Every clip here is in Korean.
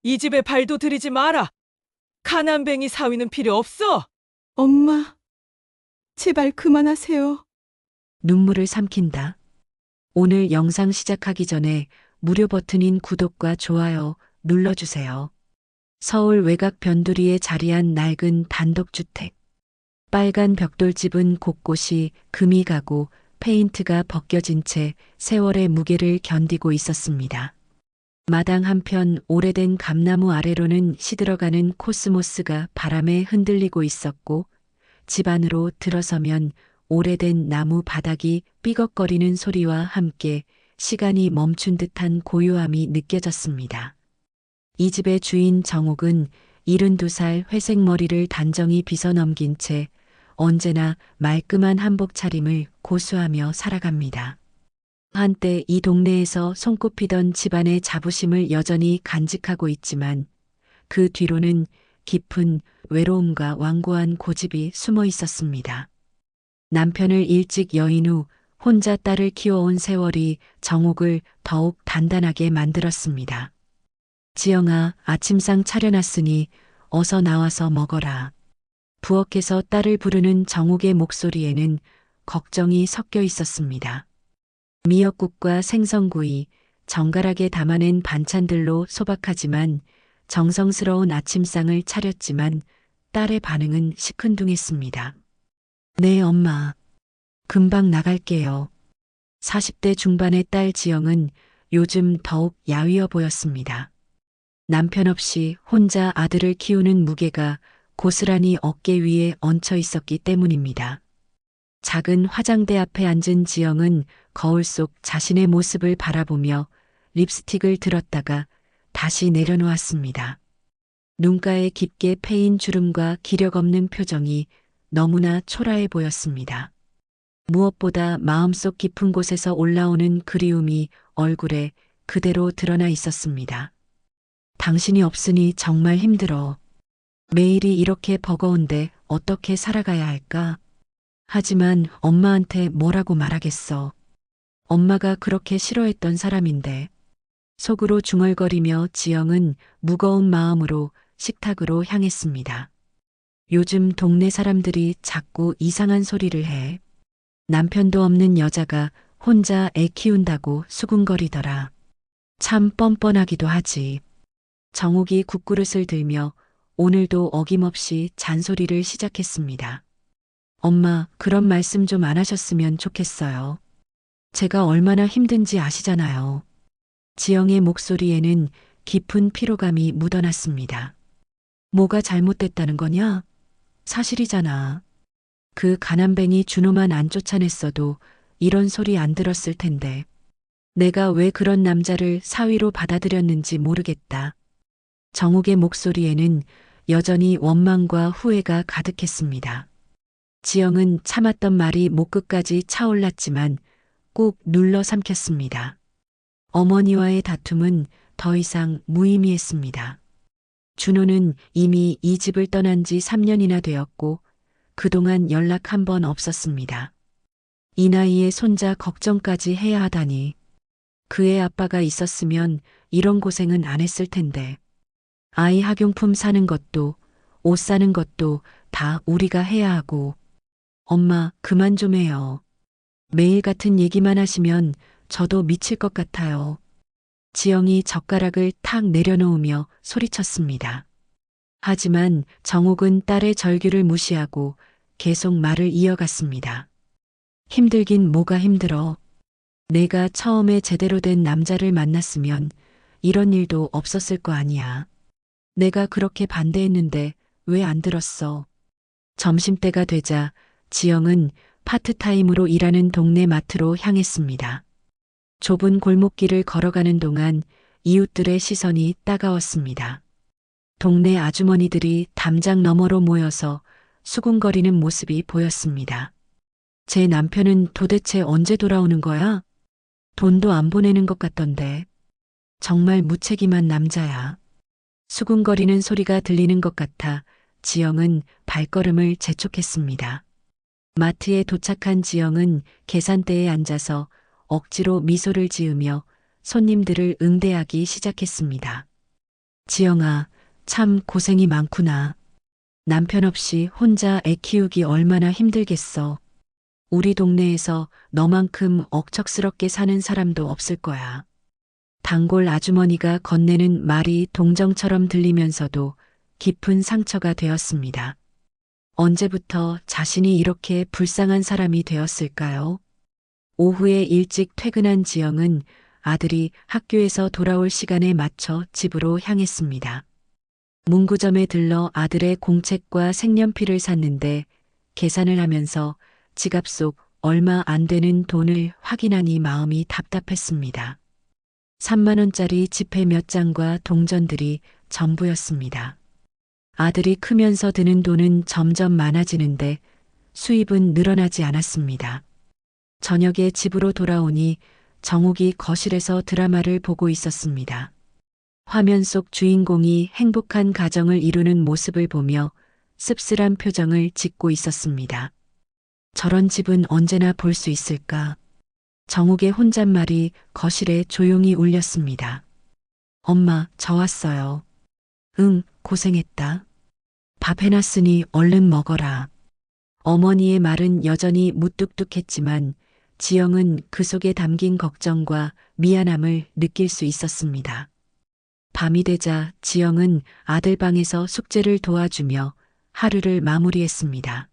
이 집에 발도 들이지 마라. 가난뱅이 사위는 필요 없어. 엄마, 제발 그만하세요. 눈물을 삼킨다. 오늘 영상 시작하기 전에 무료 버튼인 구독과 좋아요 눌러주세요. 서울 외곽 변두리에 자리한 낡은 단독주택. 빨간 벽돌집은 곳곳이 금이 가고 페인트가 벗겨진 채 세월의 무게를 견디고 있었습니다. 마당 한편 오래된 감나무 아래로는 시들어가는 코스모스가 바람에 흔들리고 있었고, 집 안으로 들어서면 오래된 나무 바닥이 삐걱거리는 소리와 함께 시간이 멈춘 듯한 고요함이 느껴졌습니다. 이 집의 주인 정옥은 72살 회색 머리를 단정히 빗어 넘긴 채 언제나 말끔한 한복 차림을 고수하며 살아갑니다. 한때 이 동네에서 손꼽히던 집안의 자부심을 여전히 간직하고 있지만 그 뒤로는 깊은 외로움과 완고한 고집이 숨어 있었습니다. 남편을 일찍 여인 후 혼자 딸을 키워온 세월이 정옥을 더욱 단단하게 만들었습니다. 지영아, 아침상 차려놨으니 어서 나와서 먹어라. 부엌에서 딸을 부르는 정옥의 목소리에는 걱정이 섞여 있었습니다. 미역국과 생선구이, 정갈하게 담아낸 반찬들로 소박하지만 정성스러운 아침상을 차렸지만 딸의 반응은 시큰둥했습니다. 네, 엄마. 금방 나갈게요. 40대 중반의 딸 지영은 요즘 더욱 야위어 보였습니다. 남편 없이 혼자 아들을 키우는 무게가 고스란히 어깨 위에 얹혀 있었기 때문입니다. 작은 화장대 앞에 앉은 지영은 거울 속 자신의 모습을 바라보며 립스틱을 들었다가 다시 내려놓았습니다. 눈가에 깊게 패인 주름과 기력 없는 표정이 너무나 초라해 보였습니다. 무엇보다 마음속 깊은 곳에서 올라오는 그리움이 얼굴에 그대로 드러나 있었습니다. 당신이 없으니 정말 힘들어. 매일이 이렇게 버거운데 어떻게 살아가야 할까? 하지만 엄마한테 뭐라고 말하겠어. 엄마가 그렇게 싫어했던 사람인데. 속으로 중얼거리며 지영은 무거운 마음으로 식탁으로 향했습니다. 요즘 동네 사람들이 자꾸 이상한 소리를 해. 남편도 없는 여자가 혼자 애 키운다고 수군거리더라. 참 뻔뻔하기도 하지. 정옥이 국그릇을 들며 오늘도 어김없이 잔소리를 시작했습니다. 엄마, 그런 말씀 좀 안 하셨으면 좋겠어요. 제가 얼마나 힘든지 아시잖아요. 지영의 목소리에는 깊은 피로감이 묻어났습니다. 뭐가 잘못됐다는 거냐? 사실이잖아. 그 가난뱅이 준호만 안 쫓아냈어도 이런 소리 안 들었을 텐데. 내가 왜 그런 남자를 사위로 받아들였는지 모르겠다. 정옥의 목소리에는 여전히 원망과 후회가 가득했습니다. 지영은 참았던 말이 목 끝까지 차올랐지만 꾹 눌러 삼켰습니다. 어머니와의 다툼은 더 이상 무의미했습니다. 준호는 이미 이 집을 떠난 지 3년이나 되었고 그동안 연락 한 번 없었습니다. 이 나이에 손자 걱정까지 해야 하다니. 그의 아빠가 있었으면 이런 고생은 안 했을 텐데. 아이 학용품 사는 것도 옷 사는 것도 다 우리가 해야 하고. 엄마, 그만 좀 해요. 매일 같은 얘기만 하시면 저도 미칠 것 같아요. 지영이 젓가락을 탁 내려놓으며 소리쳤습니다. 하지만 정옥은 딸의 절규를 무시하고 계속 말을 이어갔습니다. 힘들긴 뭐가 힘들어. 내가 처음에 제대로 된 남자를 만났으면 이런 일도 없었을 거 아니야. 내가 그렇게 반대했는데 왜 안 들었어? 점심때가 되자 지영은 파트타임으로 일하는 동네 마트로 향했습니다. 좁은 골목길을 걸어가는 동안 이웃들의 시선이 따가웠습니다. 동네 아주머니들이 담장 너머로 모여서 수군거리는 모습이 보였습니다. 제 남편은 도대체 언제 돌아오는 거야? 돈도 안 보내는 것 같던데. 정말 무책임한 남자야. 수군거리는 소리가 들리는 것 같아 지영은 발걸음을 재촉했습니다. 마트에 도착한 지영은 계산대에 앉아서 억지로 미소를 지으며 손님들을 응대하기 시작했습니다. 지영아, 참 고생이 많구나. 남편 없이 혼자 애 키우기 얼마나 힘들겠어. 우리 동네에서 너만큼 억척스럽게 사는 사람도 없을 거야. 단골 아주머니가 건네는 말이 동정처럼 들리면서도 깊은 상처가 되었습니다. 언제부터 자신이 이렇게 불쌍한 사람이 되었을까요? 오후에 일찍 퇴근한 지영은 아들이 학교에서 돌아올 시간에 맞춰 집으로 향했습니다. 문구점에 들러 아들의 공책과 색연필을 샀는데 계산을 하면서 지갑 속 얼마 안 되는 돈을 확인하니 마음이 답답했습니다. 3만 원짜리 지폐 몇 장과 동전들이 전부였습니다. 아들이 크면서 드는 돈은 점점 많아지는데 수입은 늘어나지 않았습니다. 저녁에 집으로 돌아오니 정욱이 거실에서 드라마를 보고 있었습니다. 화면 속 주인공이 행복한 가정을 이루는 모습을 보며 씁쓸한 표정을 짓고 있었습니다. 저런 집은 언제나 볼 수 있을까? 정욱의 혼잣말이 거실에 조용히 울렸습니다. 엄마, 저 왔어요. 응, 고생했다. 밥 해놨으니 얼른 먹어라. 어머니의 말은 여전히 무뚝뚝했지만 지영은 그 속에 담긴 걱정과 미안함을 느낄 수 있었습니다. 밤이 되자 지영은 아들 방에서 숙제를 도와주며 하루를 마무리했습니다.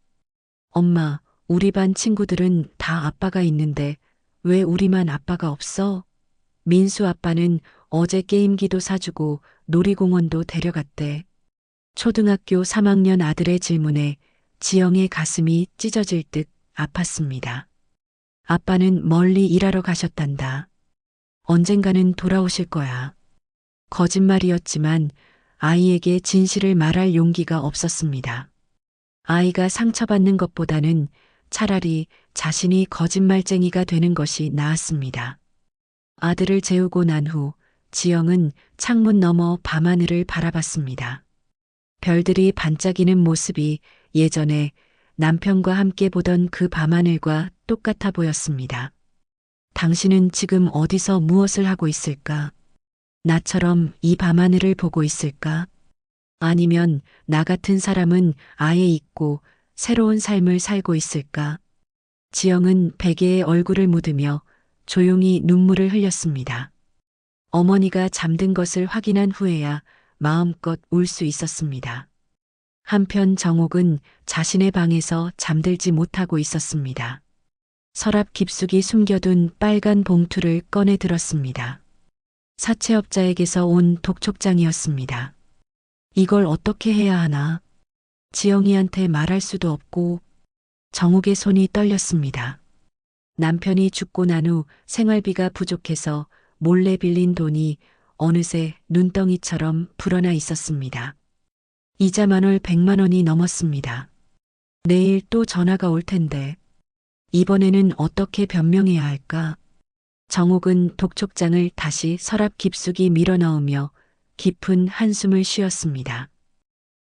엄마, 우리 반 친구들은 다 아빠가 있는데 왜 우리만 아빠가 없어? 민수 아빠는 어제 게임기도 사주고 놀이공원도 데려갔대. 초등학교 3학년 아들의 질문에 지영의 가슴이 찢어질 듯 아팠습니다. 아빠는 멀리 일하러 가셨단다. 언젠가는 돌아오실 거야. 거짓말이었지만 아이에게 진실을 말할 용기가 없었습니다. 아이가 상처받는 것보다는 차라리 자신이 거짓말쟁이가 되는 것이 나았습니다. 아들을 재우고 난 후 지영은 창문 너머 밤하늘을 바라봤습니다. 별들이 반짝이는 모습이 예전에 남편과 함께 보던 그 밤하늘과 똑같아 보였습니다. 당신은 지금 어디서 무엇을 하고 있을까? 나처럼 이 밤하늘을 보고 있을까? 아니면 나 같은 사람은 아예 잊고 새로운 삶을 살고 있을까? 지영은 베개에 얼굴을 묻으며 조용히 눈물을 흘렸습니다. 어머니가 잠든 것을 확인한 후에야 마음껏 울 수 있었습니다. 한편 정옥은 자신의 방에서 잠들지 못하고 있었습니다. 서랍 깊숙이 숨겨둔 빨간 봉투를 꺼내 들었습니다. 사채업자에게서 온 독촉장이었습니다. 이걸 어떻게 해야 하나? 지영이한테 말할 수도 없고 정욱의 손이 떨렸습니다. 남편이 죽고 난 후 생활비가 부족해서 몰래 빌린 돈이 어느새 눈덩이처럼 불어나 있었습니다. 이자 만월 100만 원이 넘었습니다. 내일 또 전화가 올 텐데 이번에는 어떻게 변명해야 할까? 정욱은 독촉장을 다시 서랍 깊숙이 밀어넣으며 깊은 한숨을 쉬었습니다.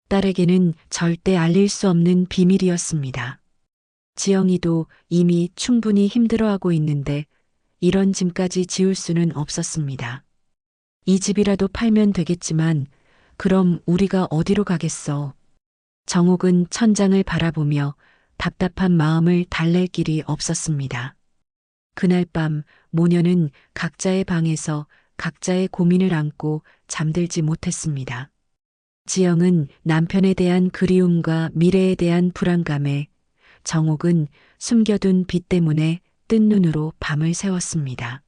딸에게는 절대 알릴 수 없는 비밀이었습니다. 지영이도 이미 충분히 힘들어하고 있는데 이런 짐까지 지울 수는 없었습니다. 이 집이라도 팔면 되겠지만 그럼 우리가 어디로 가겠어? 정욱은 천장을 바라보며 답답한 마음을 달랠 길이 없었습니다. 그날 밤 모녀는 각자의 방에서 각자의 고민을 안고 잠들지 못했습니다. 지영은 남편에 대한 그리움과 미래에 대한 불안감에, 정옥은 숨겨둔 빚 때문에 뜬 눈으로 밤을 새웠습니다.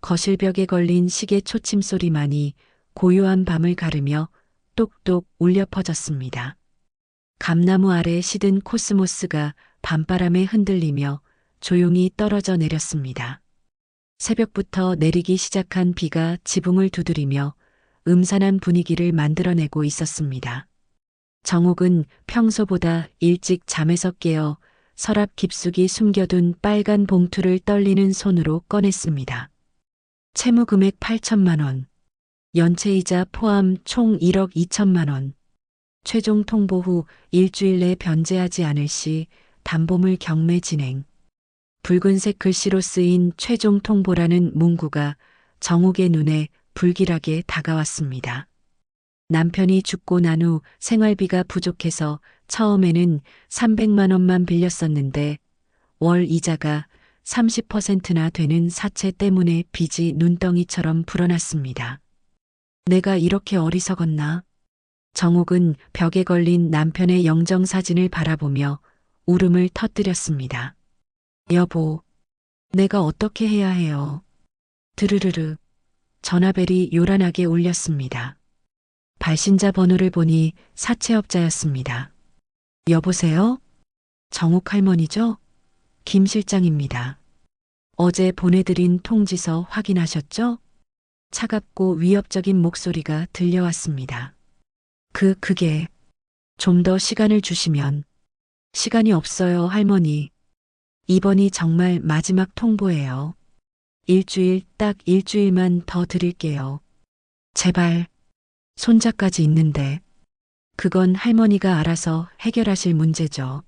거실벽에 걸린 시계 초침 소리만이 고요한 밤을 가르며 똑똑 울려 퍼졌습니다. 감나무 아래 시든 코스모스가 밤바람에 흔들리며 조용히 떨어져 내렸습니다. 새벽부터 내리기 시작한 비가 지붕을 두드리며 음산한 분위기를 만들어내고 있었습니다. 정옥은 평소보다 일찍 잠에서 깨어 서랍 깊숙이 숨겨둔 빨간 봉투를 떨리는 손으로 꺼냈습니다. 채무 금액 8천만 원, 연체이자 포함 총 1억 2천만 원, 최종 통보 후 일주일 내 변제하지 않을 시 담보물 경매 진행. 붉은색 글씨로 쓰인 최종 통보라는 문구가 정옥의 눈에 불길하게 다가왔습니다. 남편이 죽고 난 후 생활비가 부족해서 처음에는 300만 원만 빌렸었는데 월 이자가 30%나 되는 사채 때문에 빚이 눈덩이처럼 불어났습니다. 내가 이렇게 어리석었나? 정옥은 벽에 걸린 남편의 영정사진을 바라보며 울음을 터뜨렸습니다. 여보, 내가 어떻게 해야 해요? 드르르르 전화벨이 요란하게 울렸습니다. 발신자 번호를 보니 사채업자였습니다. 여보세요? 정옥 할머니죠? 김 실장입니다. 어제 보내드린 통지서 확인하셨죠? 차갑고 위협적인 목소리가 들려왔습니다. 그게 좀 더 시간을 주시면. 시간이 없어요, 할머니. 이번이 정말 마지막 통보예요. 딱 일주일만 더 드릴게요. 제발. 손자까지 있는데. 그건 할머니가 알아서 해결하실 문제죠.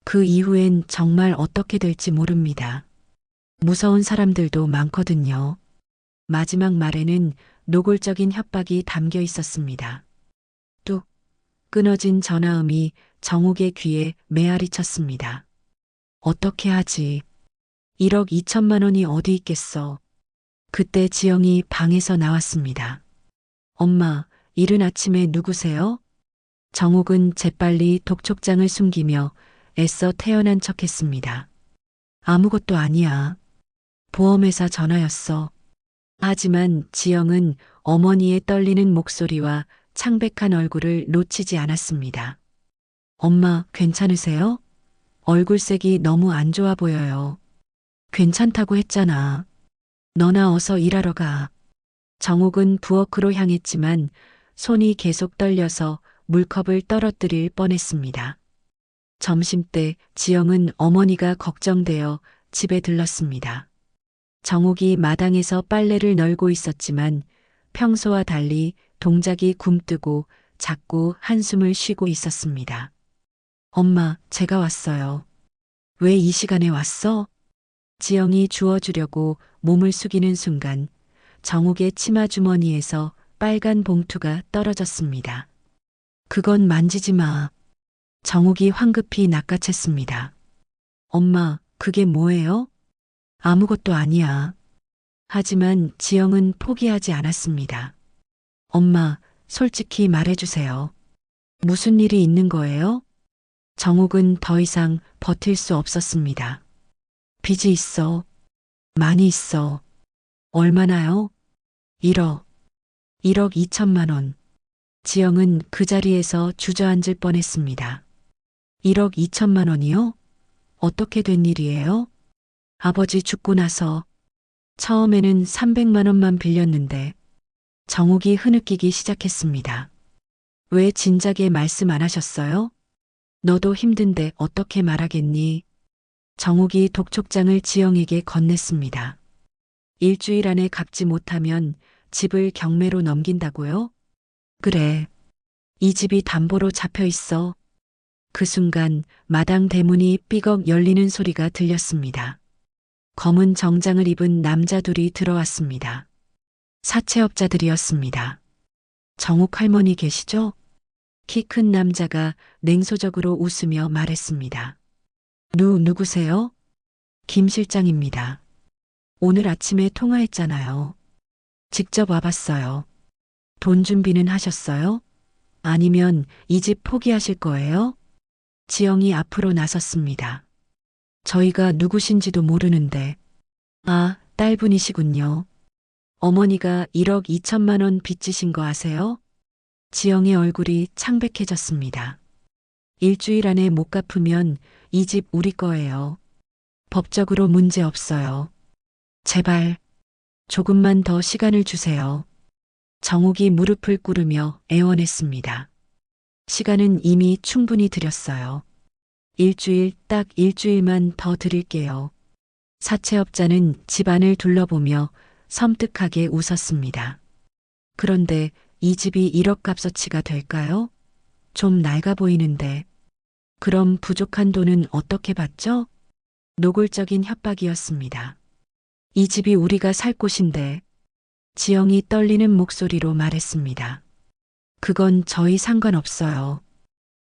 그 이후엔 정말 어떻게 될지 모릅니다. 무서운 사람들도 많거든요. 마지막 말에는 노골적인 협박이 담겨 있었습니다. 뚝 끊어진 전화음이 정옥의 귀에 메아리 쳤습니다. 어떻게 하지? 1억 2천만 원이 어디 있겠어. 그때 지영이 방에서 나왔습니다. 엄마, 이른 아침에 누구세요? 정옥은 재빨리 독촉장을 숨기며 애써 태어난 척했습니다. 아무것도 아니야. 보험회사 전화였어. 하지만 지영은 어머니의 떨리는 목소리와 창백한 얼굴을 놓치지 않았습니다. 엄마, 괜찮으세요? 얼굴색이 너무 안 좋아 보여요. 괜찮다고 했잖아. 너나 어서 일하러 가. 정옥은 부엌으로 향했지만 손이 계속 떨려서 물컵을 떨어뜨릴 뻔했습니다. 점심때 지영은 어머니가 걱정되어 집에 들렀습니다. 정옥이 마당에서 빨래를 널고 있었지만 평소와 달리 동작이 굼뜨고 자꾸 한숨을 쉬고 있었습니다. 엄마, 제가 왔어요. 왜 이 시간에 왔어? 지영이 주워주려고 몸을 숙이는 순간 정옥의 치마 주머니에서 빨간 봉투가 떨어졌습니다. 그건 만지지 마. 정옥이 황급히 낚아챘습니다. 엄마, 그게 뭐예요? 아무것도 아니야. 하지만 지영은 포기하지 않았습니다. 엄마, 솔직히 말해주세요. 무슨 일이 있는 거예요? 정옥은 더 이상 버틸 수 없었습니다. 빚이 있어. 많이 있어. 얼마나요? 1억 2천만 원. 지영은 그 자리에서 주저앉을 뻔했습니다. 1억 2천만 원이요? 어떻게 된 일이에요? 아버지 죽고 나서 처음에는 300만 원만 빌렸는데 정옥이 흐느끼기 시작했습니다. 왜 진작에 말씀 안 하셨어요? 너도 힘든데 어떻게 말하겠니? 정옥이 독촉장을 지영에게 건넸습니다. 일주일 안에 갚지 못하면 집을 경매로 넘긴다고요? 그래. 이 집이 담보로 잡혀 있어. 그 순간 마당 대문이 삐걱 열리는 소리가 들렸습니다. 검은 정장을 입은 남자 둘이 들어왔습니다. 사채업자들이었습니다. 정옥 할머니 계시죠? 키 큰 남자가 냉소적으로 웃으며 말했습니다. 누구세요? 김 실장입니다. 오늘 아침에 통화했잖아요. 직접 와봤어요. 돈 준비는 하셨어요? 아니면 이 집 포기하실 거예요? 지영이 앞으로 나섰습니다. 저희가 누구신지도 모르는데. 아, 딸분이시군요. 어머니가 1억 2천만 원 빚지신 거 아세요? 지영의 얼굴이 창백해졌습니다. 일주일 안에 못 갚으면 이 집 우리 거예요. 법적으로 문제 없어요. 제발 조금만 더 시간을 주세요. 정옥이 무릎을 꿇으며 애원했습니다. 시간은 이미 충분히 드렸어요. 딱 일주일만 더 드릴게요. 사채업자는 집안을 둘러보며 섬뜩하게 웃었습니다. 그런데 이 집이 1억 값어치가 될까요? 좀 낡아 보이는데. 그럼 부족한 돈은 어떻게 받죠? 노골적인 협박이었습니다. 이 집이 우리가 살 곳인데. 지영이 떨리는 목소리로 말했습니다. 그건 저희 상관없어요.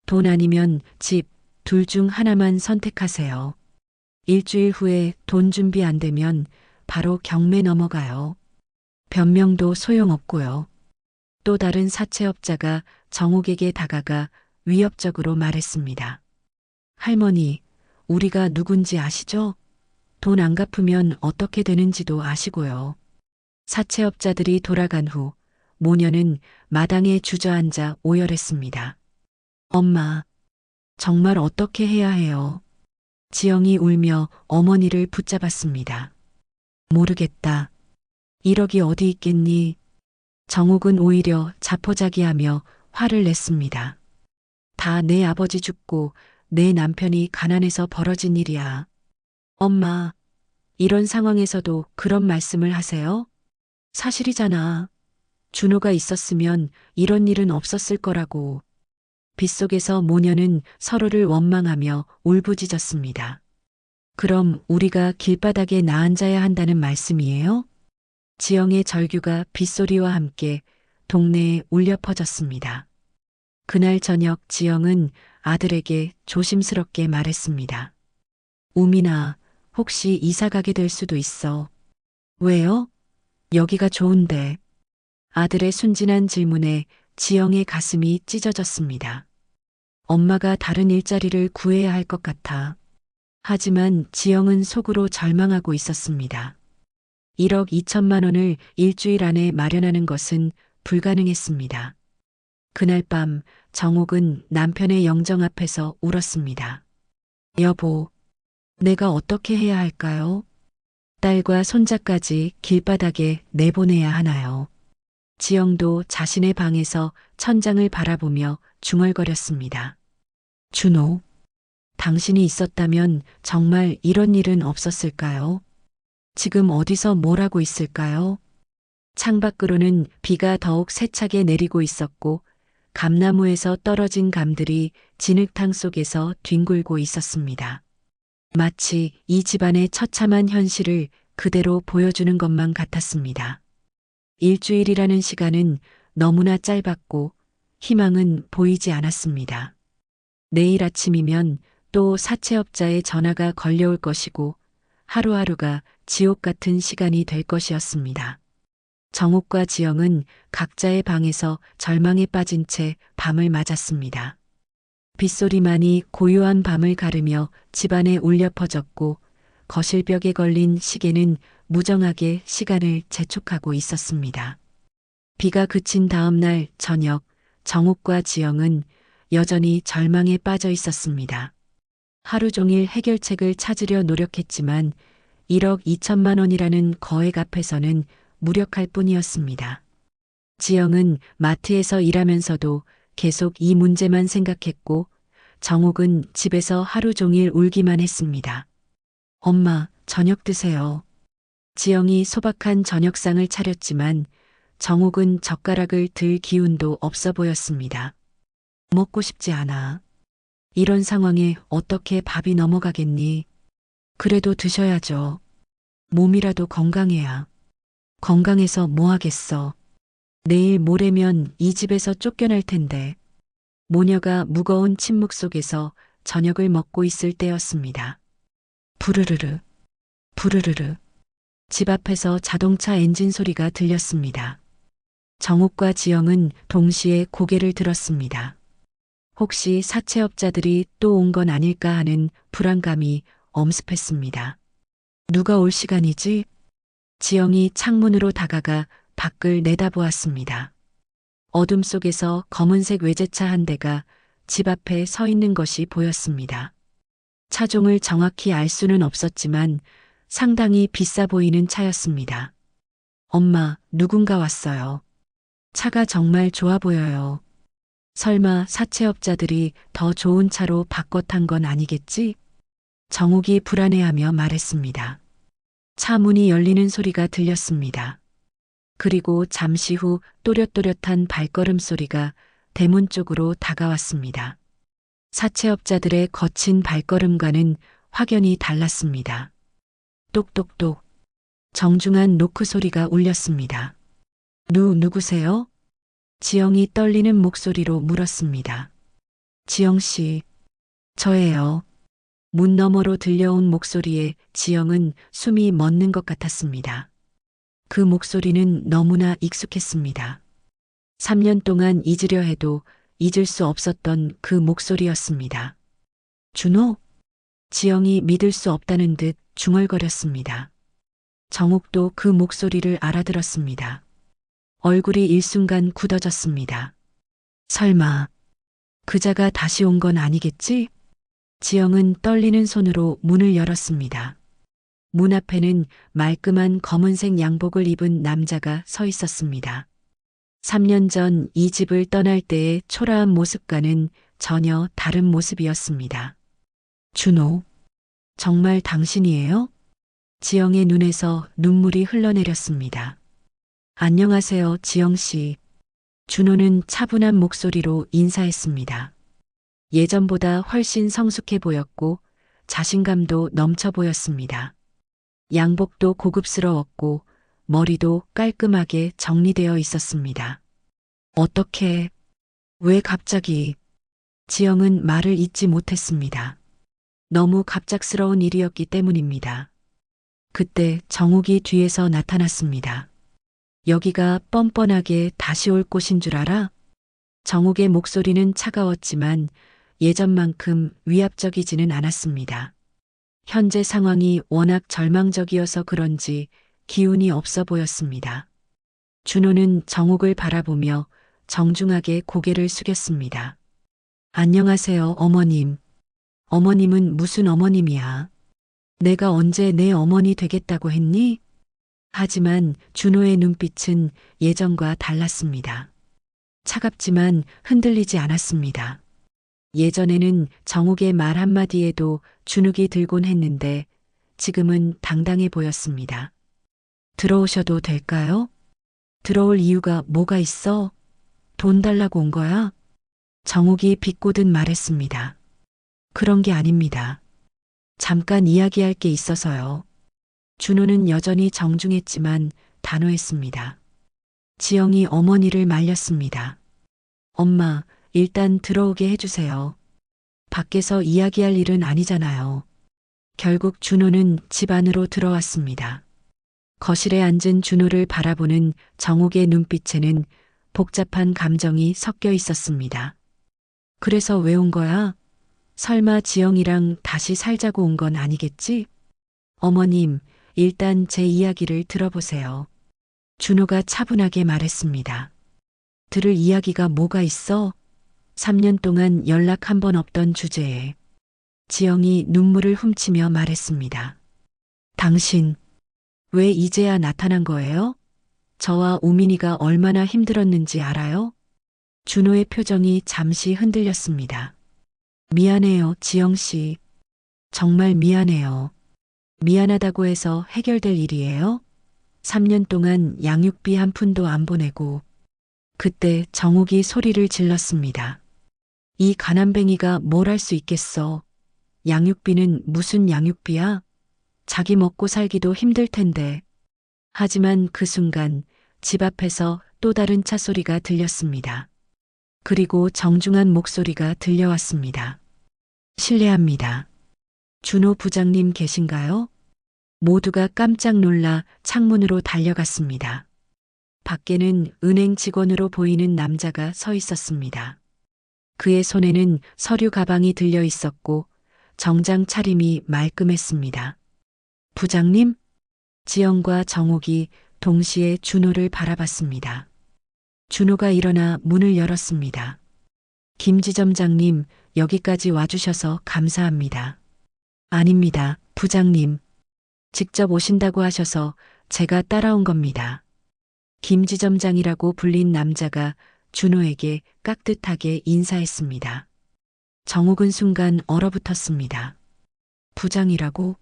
돈 아니면 집, 둘 중 하나만 선택하세요. 일주일 후에 돈 준비 안 되면 바로 경매 넘어가요. 변명도 소용없고요. 또 다른 사채업자가 정옥에게 다가가 위협적으로 말했습니다. 할머니, 우리가 누군지 아시죠? 돈 안 갚으면 어떻게 되는지도 아시고요. 사채업자들이 돌아간 후 모녀는 마당에 주저앉아 오열했습니다. 엄마, 정말 어떻게 해야 해요? 지영이 울며 어머니를 붙잡았습니다. 모르겠다. 1억이 어디 있겠니? 정옥은 오히려 자포자기하며 화를 냈습니다. 다 내 아버지 죽고 내 남편이 가난해서 벌어진 일이야. 엄마, 이런 상황에서도 그런 말씀을 하세요? 사실이잖아. 준호가 있었으면 이런 일은 없었을 거라고. 빗속에서 모녀는 서로를 원망하며 울부짖었습니다. 그럼 우리가 길바닥에 나앉아야 한다는 말씀이에요? 지영의 절규가 빗소리와 함께 동네에 울려 퍼졌습니다. 그날 저녁 지영은 아들에게 조심스럽게 말했습니다. 우민아, 혹시 이사 가게 될 수도 있어. 왜요? 여기가 좋은데. 아들의 순진한 질문에 지영의 가슴이 찢어졌습니다. 엄마가 다른 일자리를 구해야 할 것 같아. 하지만 지영은 속으로 절망하고 있었습니다. 1억 2천만 원을 일주일 안에 마련하는 것은 불가능했습니다. 그날 밤 정옥은 남편의 영정 앞에서 울었습니다. 여보, 내가 어떻게 해야 할까요? 딸과 손자까지 길바닥에 내보내야 하나요? 지영도 자신의 방에서 천장을 바라보며 중얼거렸습니다. 준호, 당신이 있었다면 정말 이런 일은 없었을까요? 지금 어디서 뭘 하고 있을까요? 창밖으로는 비가 더욱 세차게 내리고 있었고 감나무에서 떨어진 감들이 진흙탕 속에서 뒹굴고 있었습니다. 마치 이 집안의 처참한 현실을 그대로 보여주는 것만 같았습니다. 일주일이라는 시간은 너무나 짧았고 희망은 보이지 않았습니다. 내일 아침이면 또 사채업자의 전화가 걸려올 것이고 하루하루가 지옥 같은 시간이 될 것이었습니다. 정옥과 지영은 각자의 방에서 절망에 빠진 채 밤을 맞았습니다. 빗소리만이 고요한 밤을 가르며 집안에 울려 퍼졌고 거실벽에 걸린 시계는 무정하게 시간을 재촉하고 있었습니다. 비가 그친 다음 날 저녁 정옥과 지영은 여전히 절망에 빠져 있었습니다. 하루 종일 해결책을 찾으려 노력했지만 1억 2천만 원이라는 거액 앞에서는 무력할 뿐이었습니다. 지영은 마트에서 일하면서도 계속 이 문제만 생각했고 정옥은 집에서 하루 종일 울기만 했습니다. 엄마, 저녁 드세요. 지영이 소박한 저녁상을 차렸지만 정옥은 젓가락을 들 기운도 없어 보였습니다. 먹고 싶지 않아. 이런 상황에 어떻게 밥이 넘어가겠니? 그래도 드셔야죠. 몸이라도 건강해야. 건강해서 뭐 하겠어. 내일 모레면 이 집에서 쫓겨날 텐데. 모녀가 무거운 침묵 속에서 저녁을 먹고 있을 때였습니다. 부르르르, 부르르르. 집 앞에서 자동차 엔진 소리가 들렸습니다. 정옥과 지영은 동시에 고개를 들었습니다. 혹시 사채업자들이 또 온 건 아닐까 하는 불안감이 엄습했습니다. 누가 올 시간이지? 지영이 창문으로 다가가 밖을 내다보았습니다. 어둠 속에서 검은색 외제차 한 대가 집 앞에 서 있는 것이 보였습니다. 차종을 정확히 알 수는 없었지만 상당히 비싸 보이는 차였습니다. 엄마, 누군가 왔어요. 차가 정말 좋아 보여요. 설마 사채업자들이 더 좋은 차로 바꿔 탄 건 아니겠지? 정옥이 불안해하며 말했습니다. 차 문이 열리는 소리가 들렸습니다. 그리고 잠시 후 또렷또렷한 발걸음 소리가 대문 쪽으로 다가왔습니다. 사채업자들의 거친 발걸음과는 확연히 달랐습니다. 똑똑똑. 정중한 노크 소리가 울렸습니다. 누구세요? 지영이 떨리는 목소리로 물었습니다. 지영 씨, 저예요. 문 너머로 들려온 목소리에 지영은 숨이 멎는 것 같았습니다. 그 목소리는 너무나 익숙했습니다. 3년 동안 잊으려 해도 잊을 수 없었던 그 목소리였습니다. 준호? 지영이 믿을 수 없다는 듯 중얼거렸습니다. 정욱도 그 목소리를 알아들었습니다. 얼굴이 일순간 굳어졌습니다. 설마 그자가 다시 온 건 아니겠지? 지영은 떨리는 손으로 문을 열었습니다. 문 앞에는 말끔한 검은색 양복을 입은 남자가 서 있었습니다. 3년 전 이 집을 떠날 때의 초라한 모습과는 전혀 다른 모습이었습니다. 준호, 정말 당신이에요? 지영의 눈에서 눈물이 흘러내렸습니다. 안녕하세요, 지영 씨. 준호는 차분한 목소리로 인사했습니다. 예전보다 훨씬 성숙해 보였고 자신감도 넘쳐 보였습니다. 양복도 고급스러웠고 머리도 깔끔하게 정리되어 있었습니다. 어떻게, 왜 갑자기? 지영은 말을 잇지 못했습니다. 너무 갑작스러운 일이었기 때문입니다. 그때 정욱이 뒤에서 나타났습니다. 여기가 뻔뻔하게 다시 올 곳인 줄 알아? 정욱의 목소리는 차가웠지만 예전만큼 위압적이지는 않았습니다. 현재 상황이 워낙 절망적이어서 그런지 기운이 없어 보였습니다. 준호는 정욱을 바라보며 정중하게 고개를 숙였습니다. 안녕하세요, 어머님. 어머님은 무슨 어머님이야? 내가 언제 내 어머니 되겠다고 했니? 하지만 준호의 눈빛은 예전과 달랐습니다. 차갑지만 흔들리지 않았습니다. 예전에는 정욱의 말 한마디에도 주눅이 들곤 했는데 지금은 당당해 보였습니다. 들어오셔도 될까요? 들어올 이유가 뭐가 있어? 돈 달라고 온 거야? 정욱이 비꼬듯 말했습니다. 그런 게 아닙니다. 잠깐 이야기할 게 있어서요. 준호는 여전히 정중했지만 단호했습니다. 지영이 어머니를 말렸습니다. 엄마, 일단 들어오게 해주세요. 밖에서 이야기할 일은 아니잖아요. 결국 준호는 집 안으로 들어왔습니다. 거실에 앉은 준호를 바라보는 정욱의 눈빛에는 복잡한 감정이 섞여 있었습니다. 그래서 왜 온 거야? 설마 지영이랑 다시 살자고 온 건 아니겠지? 어머님, 일단 제 이야기를 들어보세요. 준호가 차분하게 말했습니다. 들을 이야기가 뭐가 있어? 3년 동안 연락 한 번 없던 주제에. 지영이 눈물을 훔치며 말했습니다. 당신, 왜 이제야 나타난 거예요? 저와 우민이가 얼마나 힘들었는지 알아요? 준호의 표정이 잠시 흔들렸습니다. 미안해요, 지영 씨. 정말 미안해요. 미안하다고 해서 해결될 일이에요? 3년 동안 양육비 한 푼도 안 보내고. 그때 정욱이 소리를 질렀습니다. 이 가난뱅이가 뭘 할 수 있겠어. 양육비는 무슨 양육비야? 자기 먹고 살기도 힘들 텐데. 하지만 그 순간 집 앞에서 또 다른 차 소리가 들렸습니다. 그리고 정중한 목소리가 들려왔습니다. 실례합니다. 준호 부장님 계신가요? 모두가 깜짝 놀라 창문으로 달려갔습니다. 밖에는 은행 직원으로 보이는 남자가 서 있었습니다. 그의 손에는 서류 가방이 들려 있었고 정장 차림이 말끔했습니다. 부장님? 지영과 정욱이 동시에 준호를 바라봤습니다. 준호가 일어나 문을 열었습니다. 김지점장님, 여기까지 와주셔서 감사합니다. 아닙니다, 부장님. 직접 오신다고 하셔서 제가 따라온 겁니다. 김지점장이라고 불린 남자가 준호에게 깍듯하게 인사했습니다. 정욱은 순간 얼어붙었습니다. 부장이라고?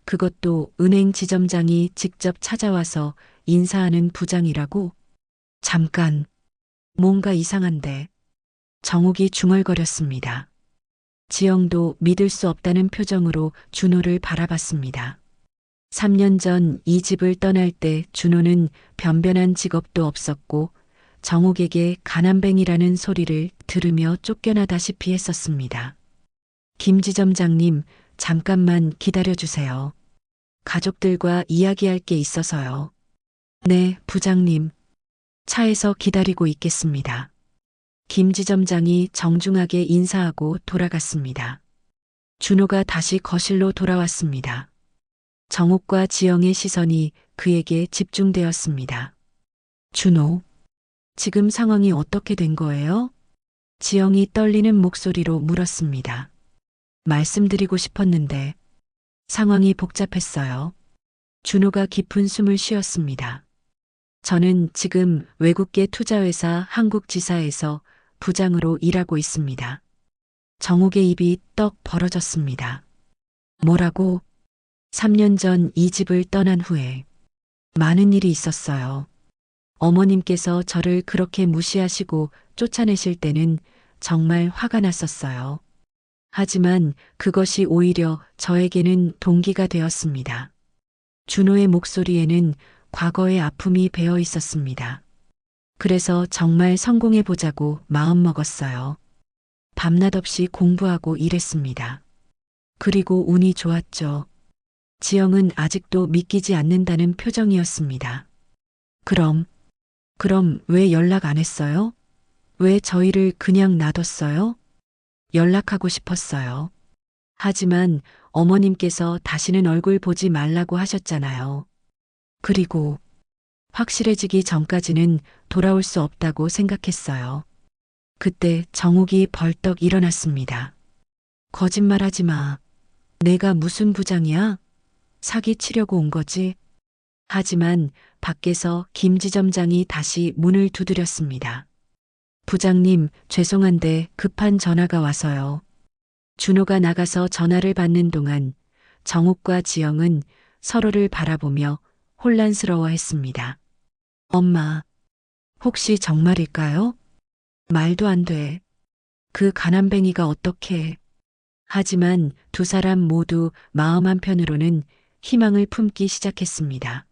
그것도 은행 지점장이 직접 찾아와서 인사하는 부장이라고? 잠깐, 뭔가 이상한데. 정욱이 중얼거렸습니다. 지영도 믿을 수 없다는 표정으로 준호를 바라봤습니다. 3년 전 이 집을 떠날 때 준호는 변변한 직업도 없었고 정옥에게 가난뱅이라는 소리를 들으며 쫓겨나다시피 했었습니다. 김지점장님, 잠깐만 기다려주세요. 가족들과 이야기할 게 있어서요. 네, 부장님. 차에서 기다리고 있겠습니다. 김지점장이 정중하게 인사하고 돌아갔습니다. 준호가 다시 거실로 돌아왔습니다. 정옥과 지영의 시선이 그에게 집중되었습니다. 준호, 지금 상황이 어떻게 된 거예요? 지영이 떨리는 목소리로 물었습니다. 말씀드리고 싶었는데 상황이 복잡했어요. 준호가 깊은 숨을 쉬었습니다. 저는 지금 외국계 투자회사 한국지사에서 부장으로 일하고 있습니다. 정옥의 입이 떡 벌어졌습니다. 뭐라고? 3년 전 이 집을 떠난 후에 많은 일이 있었어요. 어머님께서 저를 그렇게 무시하시고 쫓아내실 때는 정말 화가 났었어요. 하지만 그것이 오히려 저에게는 동기가 되었습니다. 준호의 목소리에는 과거의 아픔이 배어 있었습니다. 그래서 정말 성공해보자고 마음먹었어요. 밤낮 없이 공부하고 일했습니다. 그리고 운이 좋았죠. 지영은 아직도 믿기지 않는다는 표정이었습니다. 그럼 왜 연락 안 했어요? 왜 저희를 그냥 놔뒀어요? 연락하고 싶었어요. 하지만 어머님께서 다시는 얼굴 보지 말라고 하셨잖아요. 그리고 확실해지기 전까지는 돌아올 수 없다고 생각했어요. 그때 정욱이 벌떡 일어났습니다. 거짓말하지 마. 내가 무슨 부장이야? 사기치려고 온 거지. 하지만 밖에서 김지점장이 다시 문을 두드렸습니다. 부장님, 죄송한데 급한 전화가 와서요. 준호가 나가서 전화를 받는 동안 정욱과 지영은 서로를 바라보며 혼란스러워했습니다. 엄마, 혹시 정말일까요? 말도 안 돼. 그 가난뱅이가 어떻게. 하지만 두 사람 모두 마음 한편으로는 희망을 품기 시작했습니다.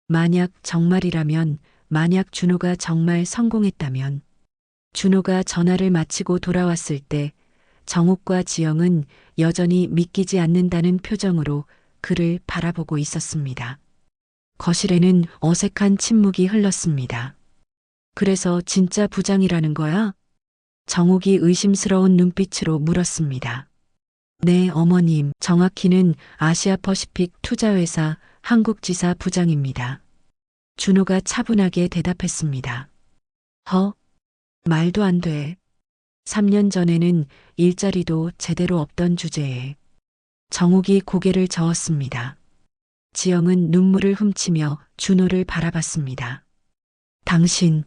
만약 정말이라면, 만약 준호가 정말 성공했다면, 준호가 전화를 마치고 돌아왔을 때 정욱과 지영은 여전히 믿기지 않는다는 표정으로 그를 바라보고 있었습니다. 거실에는 어색한 침묵이 흘렀습니다. 그래서 진짜 부장이라는 거야? 정욱이 의심스러운 눈빛으로 물었습니다. 네, 어머님. 정확히는 아시아퍼시픽 투자회사 한국지사 부장입니다. 준호가 차분하게 대답했습니다. 말도 안 돼. 3년 전에는 일자리도 제대로 없던 주제에. 정욱이 고개를 저었습니다. 지영은 눈물을 훔치며 준호를 바라봤습니다. 당신,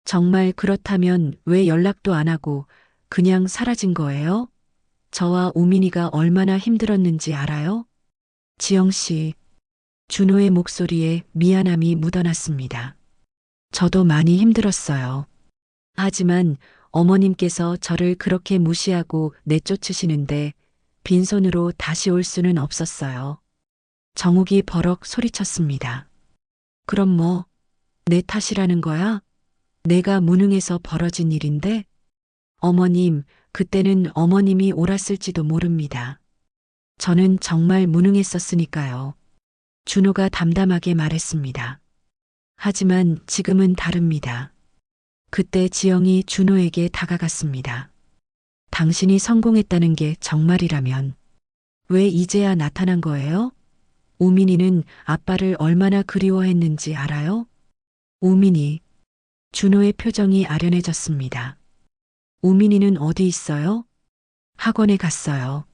정말 그렇다면 왜 연락도 안 하고 그냥 사라진 거예요? 저와 우민이가 얼마나 힘들었는지 알아요? 지영 씨, 준호의 목소리에 미안함이 묻어났습니다. 저도 많이 힘들었어요. 하지만 어머님께서 저를 그렇게 무시하고 내쫓으시는데 빈손으로 다시 올 수는 없었어요. 정욱이 버럭 소리쳤습니다. 그럼 뭐, 내 탓이라는 거야? 내가 무능해서 벌어진 일인데? 어머님, 그때는 어머님이 옳았을지도 모릅니다. 저는 정말 무능했었으니까요. 준호가 담담하게 말했습니다. 하지만 지금은 다릅니다. 그때 지영이 준호에게 다가갔습니다. 당신이 성공했다는 게 정말이라면 왜 이제야 나타난 거예요? 우민이는 아빠를 얼마나 그리워했는지 알아요? 우민이. 준호의 표정이 아련해졌습니다. 우민이는 어디 있어요? 학원에 갔어요.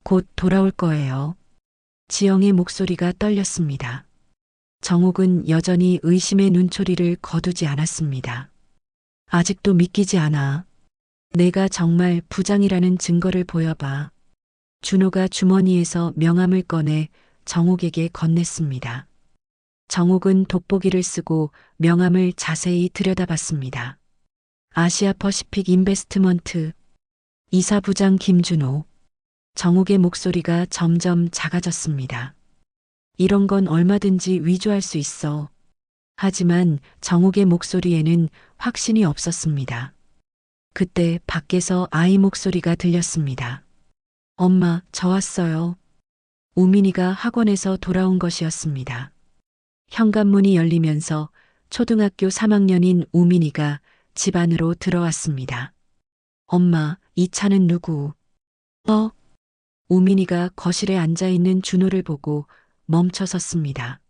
곧 돌아올 거예요. 지영의 목소리가 떨렸습니다. 정욱은 여전히 의심의 눈초리를 거두지 않았습니다. 아직도 믿기지 않아. 내가 정말 부장이라는 증거를 보여봐. 준호가 주머니에서 명함을 꺼내 정욱에게 건넸습니다. 정욱은 돋보기를 쓰고 명함을 자세히 들여다봤습니다. 아시아퍼시픽 인베스트먼트 이사부장 김준호. 정욱의 목소리가 점점 작아졌습니다. 이런 건 얼마든지 위조할 수 있어. 하지만 정욱의 목소리에는 확신이 없었습니다. 그때 밖에서 아이 목소리가 들렸습니다. 엄마, 저 왔어요. 우민이가 학원에서 돌아온 것이었습니다. 현관문이 열리면서 초등학교 3학년인 우민이가 집 안으로 들어왔습니다. 엄마, 이 차는 누구? 우민이가 거실에 앉아있는 준호를 보고 멈춰 섰습니다.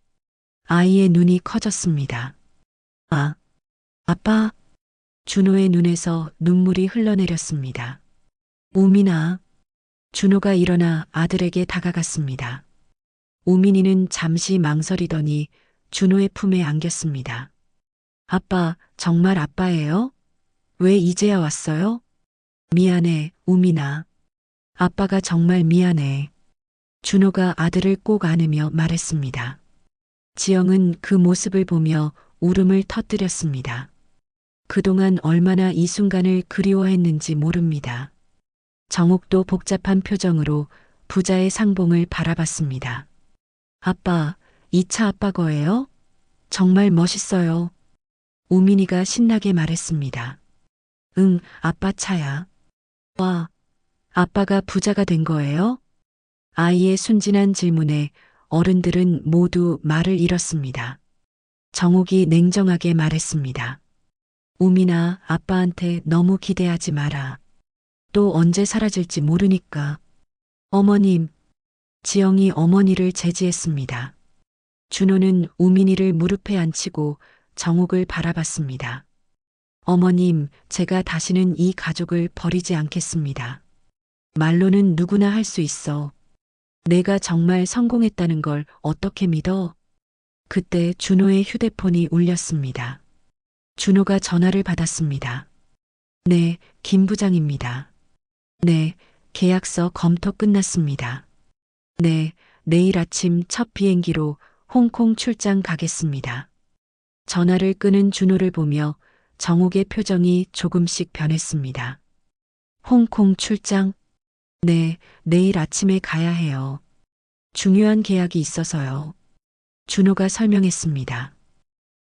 아이의 눈이 커졌습니다. 아빠. 준호의 눈에서 눈물이 흘러내렸습니다. 우민아. 준호가 일어나 아들에게 다가갔습니다. 우민이는 잠시 망설이더니 준호의 품에 안겼습니다. 아빠, 정말 아빠예요? 왜 이제야 왔어요? 미안해, 우민아. 아빠가 정말 미안해. 준호가 아들을 꼭 안으며 말했습니다. 지영은 그 모습을 보며 울음을 터뜨렸습니다. 그동안 얼마나 이 순간을 그리워했는지 모릅니다. 정옥도 복잡한 표정으로 부자의 상봉을 바라봤습니다. 아빠, 이 차 아빠 거예요? 정말 멋있어요. 우민이가 신나게 말했습니다. 응, 아빠 차야. 와, 아빠가 부자가 된 거예요? 아이의 순진한 질문에 어른들은 모두 말을 잃었습니다. 정옥이 냉정하게 말했습니다. 우민아, 아빠한테 너무 기대하지 마라. 또 언제 사라질지 모르니까. 어머님. 지영이 어머니를 제지했습니다. 준호는 우민이를 무릎에 앉히고 정옥을 바라봤습니다. 어머님, 제가 다시는 이 가족을 버리지 않겠습니다. 말로는 누구나 할 수 있어. 내가 정말 성공했다는 걸 어떻게 믿어? 그때 준호의 휴대폰이 울렸습니다. 준호가 전화를 받았습니다. 네, 김 부장입니다. 네, 계약서 검토 끝났습니다. 네, 내일 아침 첫 비행기로 홍콩 출장 가겠습니다. 전화를 끄는 준호를 보며 정옥의 표정이 조금씩 변했습니다. 홍콩 출장? 네, 내일 아침에 가야 해요. 중요한 계약이 있어서요. 준호가 설명했습니다.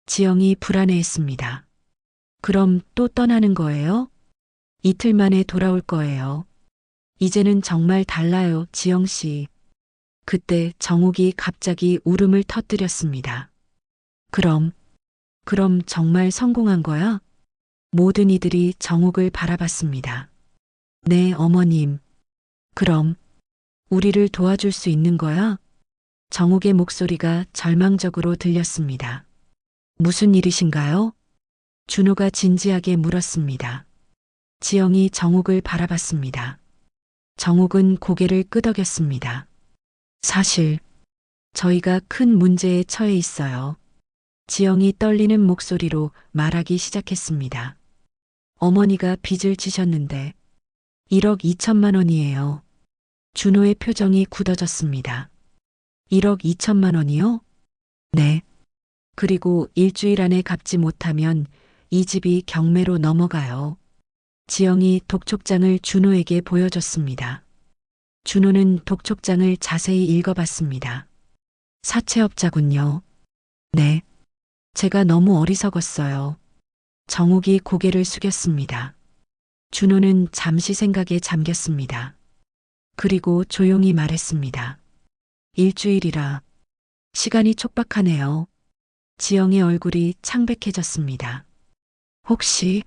지영이 불안해했습니다. 그럼 또 떠나는 거예요? 이틀 만에 돌아올 거예요. 이제는 정말 달라요, 지영 씨. 그때 정옥이 갑자기 울음을 터뜨렸습니다. 그럼 정말 성공한 거야? 모든 이들이 정옥을 바라봤습니다. 네, 어머님. 그럼 우리를 도와줄 수 있는 거야? 정옥의 목소리가 절망적으로 들렸습니다. 무슨 일이신가요? 준호가 진지하게 물었습니다. 지영이 정옥을 바라봤습니다. 정옥은 고개를 끄덕였습니다. 사실 저희가 큰 문제에 처해 있어요. 지영이 떨리는 목소리로 말하기 시작했습니다. 어머니가 빚을 지셨는데 1억 2천만 원이에요. 준호의 표정이 굳어졌습니다. 1억 2천만 원이요? 네. 그리고 일주일 안에 갚지 못하면 이 집이 경매로 넘어가요. 지영이 독촉장을 준호에게 보여줬습니다. 준호는 독촉장을 자세히 읽어봤습니다. 사채업자군요. 네. 제가 너무 어리석었어요. 정옥이 고개를 숙였습니다. 준호는 잠시 생각에 잠겼습니다. 그리고 조용히 말했습니다. 일주일이라 시간이 촉박하네요. 지영의 얼굴이 창백해졌습니다. 혹시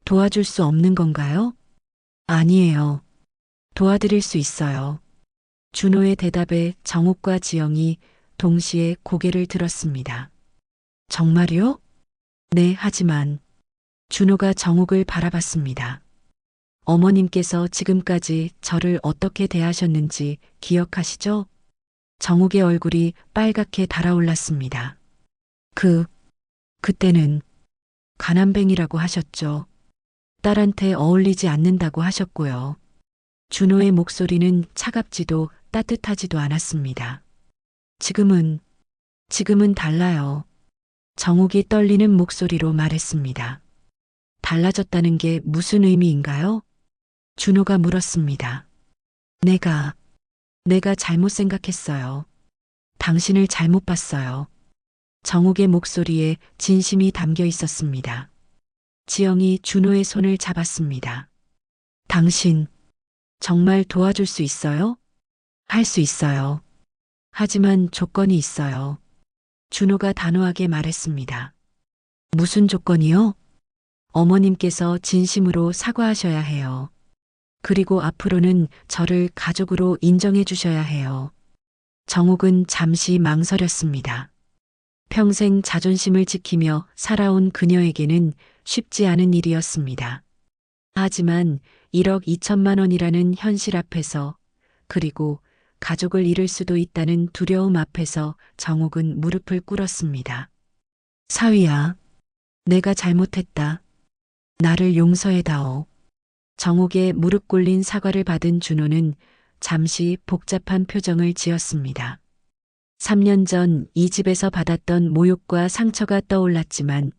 도와줄 수 없는 건가요? 아니에요. 도와드릴 수 있어요. 준호의 대답에 정옥과 지영이 동시에 고개를 들었습니다. 정말요? 네, 하지만 준호가 정옥을 바라봤습니다. 어머님께서 지금까지 저를 어떻게 대하셨는지 기억하시죠? 정옥의 얼굴이 빨갛게 달아올랐습니다. 그때는 가난뱅이라고 하셨죠. 딸한테 어울리지 않는다고 하셨고요. 준호의 목소리는 차갑지도 따뜻하지도 않았습니다. 지금은 달라요. 정옥이 떨리는 목소리로 말했습니다. 달라졌다는 게 무슨 의미인가요? 준호가 물었습니다. 내가 잘못 생각했어요. 당신을 잘못 봤어요. 정옥의 목소리에 진심이 담겨 있었습니다. 지영이 준호의 손을 잡았습니다. 당신, 정말 도와줄 수 있어요? 할 수 있어요. 하지만 조건이 있어요. 준호가 단호하게 말했습니다. 무슨 조건이요? 어머님께서 진심으로 사과하셔야 해요. 그리고 앞으로는 저를 가족으로 인정해 주셔야 해요. 정옥은 잠시 망설였습니다. 평생 자존심을 지키며 살아온 그녀에게는 쉽지 않은 일이었습니다. 하지만 1억 2천만 원이라는 현실 앞에서, 그리고 가족을 잃을 수도 있다는 두려움 앞에서 정옥은 무릎을 꿇었습니다. 사위야, 내가 잘못했다. 나를 용서해다오. 정옥의 무릎 꿇린 사과를 받은 준호는 잠시 복잡한 표정을 지었습니다. 3년 전 이 집에서 받았던 모욕과 상처가 떠올랐지만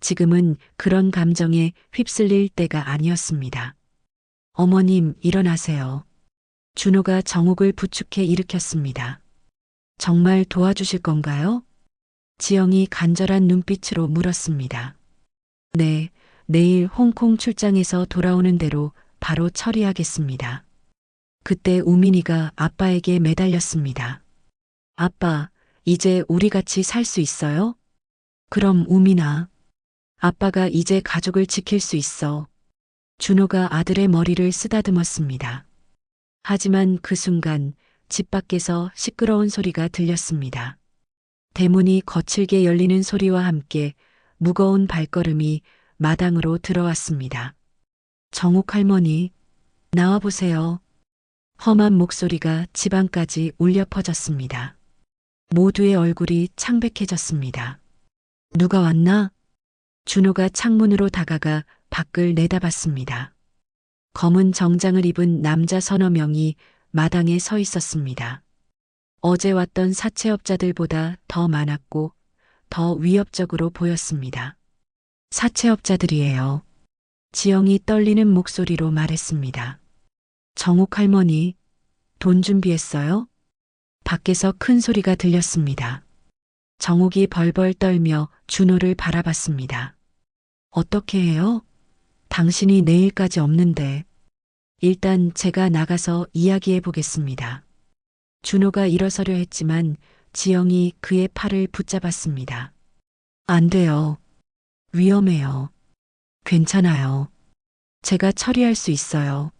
지금은 그런 감정에 휩쓸릴 때가 아니었습니다. 어머님, 일어나세요. 준호가 정옥을 부축해 일으켰습니다. 정말 도와주실 건가요? 지영이 간절한 눈빛으로 물었습니다. 네, 내일 홍콩 출장에서 돌아오는 대로 바로 처리하겠습니다. 그때 우민이가 아빠에게 매달렸습니다. 아빠, 이제 우리 같이 살 수 있어요? 그럼 우민아, 아빠가 이제 가족을 지킬 수 있어. 준호가 아들의 머리를 쓰다듬었습니다. 하지만 그 순간 집 밖에서 시끄러운 소리가 들렸습니다. 대문이 거칠게 열리는 소리와 함께 무거운 발걸음이 마당으로 들어왔습니다. 정옥 할머니, 나와보세요. 험한 목소리가 집안까지 울려 퍼졌습니다. 모두의 얼굴이 창백해졌습니다. 누가 왔나? 준호가 창문으로 다가가 밖을 내다봤습니다. 검은 정장을 입은 남자 서너 명이 마당에 서 있었습니다. 어제 왔던 사채업자들보다 더 많았고 더 위협적으로 보였습니다. 사채업자들이에요. 지영이 떨리는 목소리로 말했습니다. 정옥 할머니, 돈 준비했어요? 밖에서 큰 소리가 들렸습니다. 정옥이 벌벌 떨며 준호를 바라봤습니다. 어떻게 해요? 당신이 내일까지 없는데. 일단 제가 나가서 이야기해 보겠습니다. 준호가 일어서려 했지만 지영이 그의 팔을 붙잡았습니다. 안 돼요. 위험해요. 괜찮아요. 제가 처리할 수 있어요.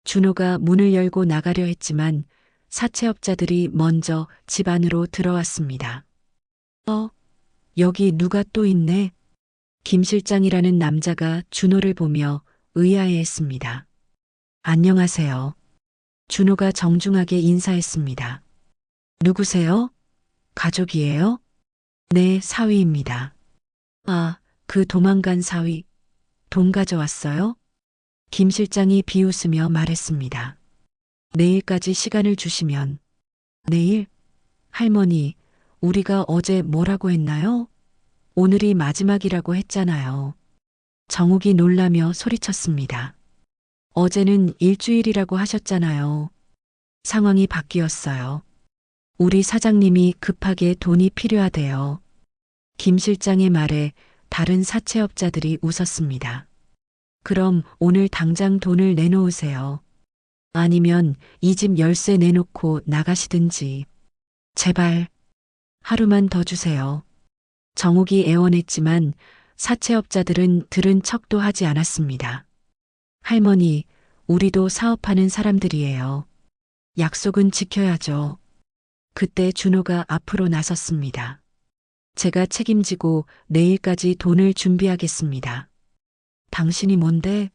준호가 문을 열고 나가려 했지만 사채업자들이 먼저 집 안으로 들어왔습니다. 여기 누가 또 있네? 김 실장이라는 남자가 준호를 보며 의아해했습니다. 안녕하세요. 준호가 정중하게 인사했습니다. 누구세요? 가족이에요? 네, 사위입니다. 아, 그 도망간 사위. 돈 가져왔어요? 김 실장이 비웃으며 말했습니다. 내일까지 시간을 주시면. 내일? 할머니, 우리가 어제 뭐라고 했나요? 오늘이 마지막이라고 했잖아요. 정욱이 놀라며 소리쳤습니다. 어제는 일주일이라고 하셨잖아요. 상황이 바뀌었어요. 우리 사장님이 급하게 돈이 필요하대요. 김 실장의 말에 다른 사채업자들이 웃었습니다. 그럼 오늘 당장 돈을 내놓으세요. 아니면 이 집 열쇠 내놓고 나가시든지. 제발 하루만 더 주세요. 정욱이 애원했지만 사채업자들은 들은 척도 하지 않았습니다. 할머니, 우리도 사업하는 사람들이에요. 약속은 지켜야죠. 그때 준호가 앞으로 나섰습니다. 제가 책임지고 내일까지 돈을 준비하겠습니다. 당신이 뭔데?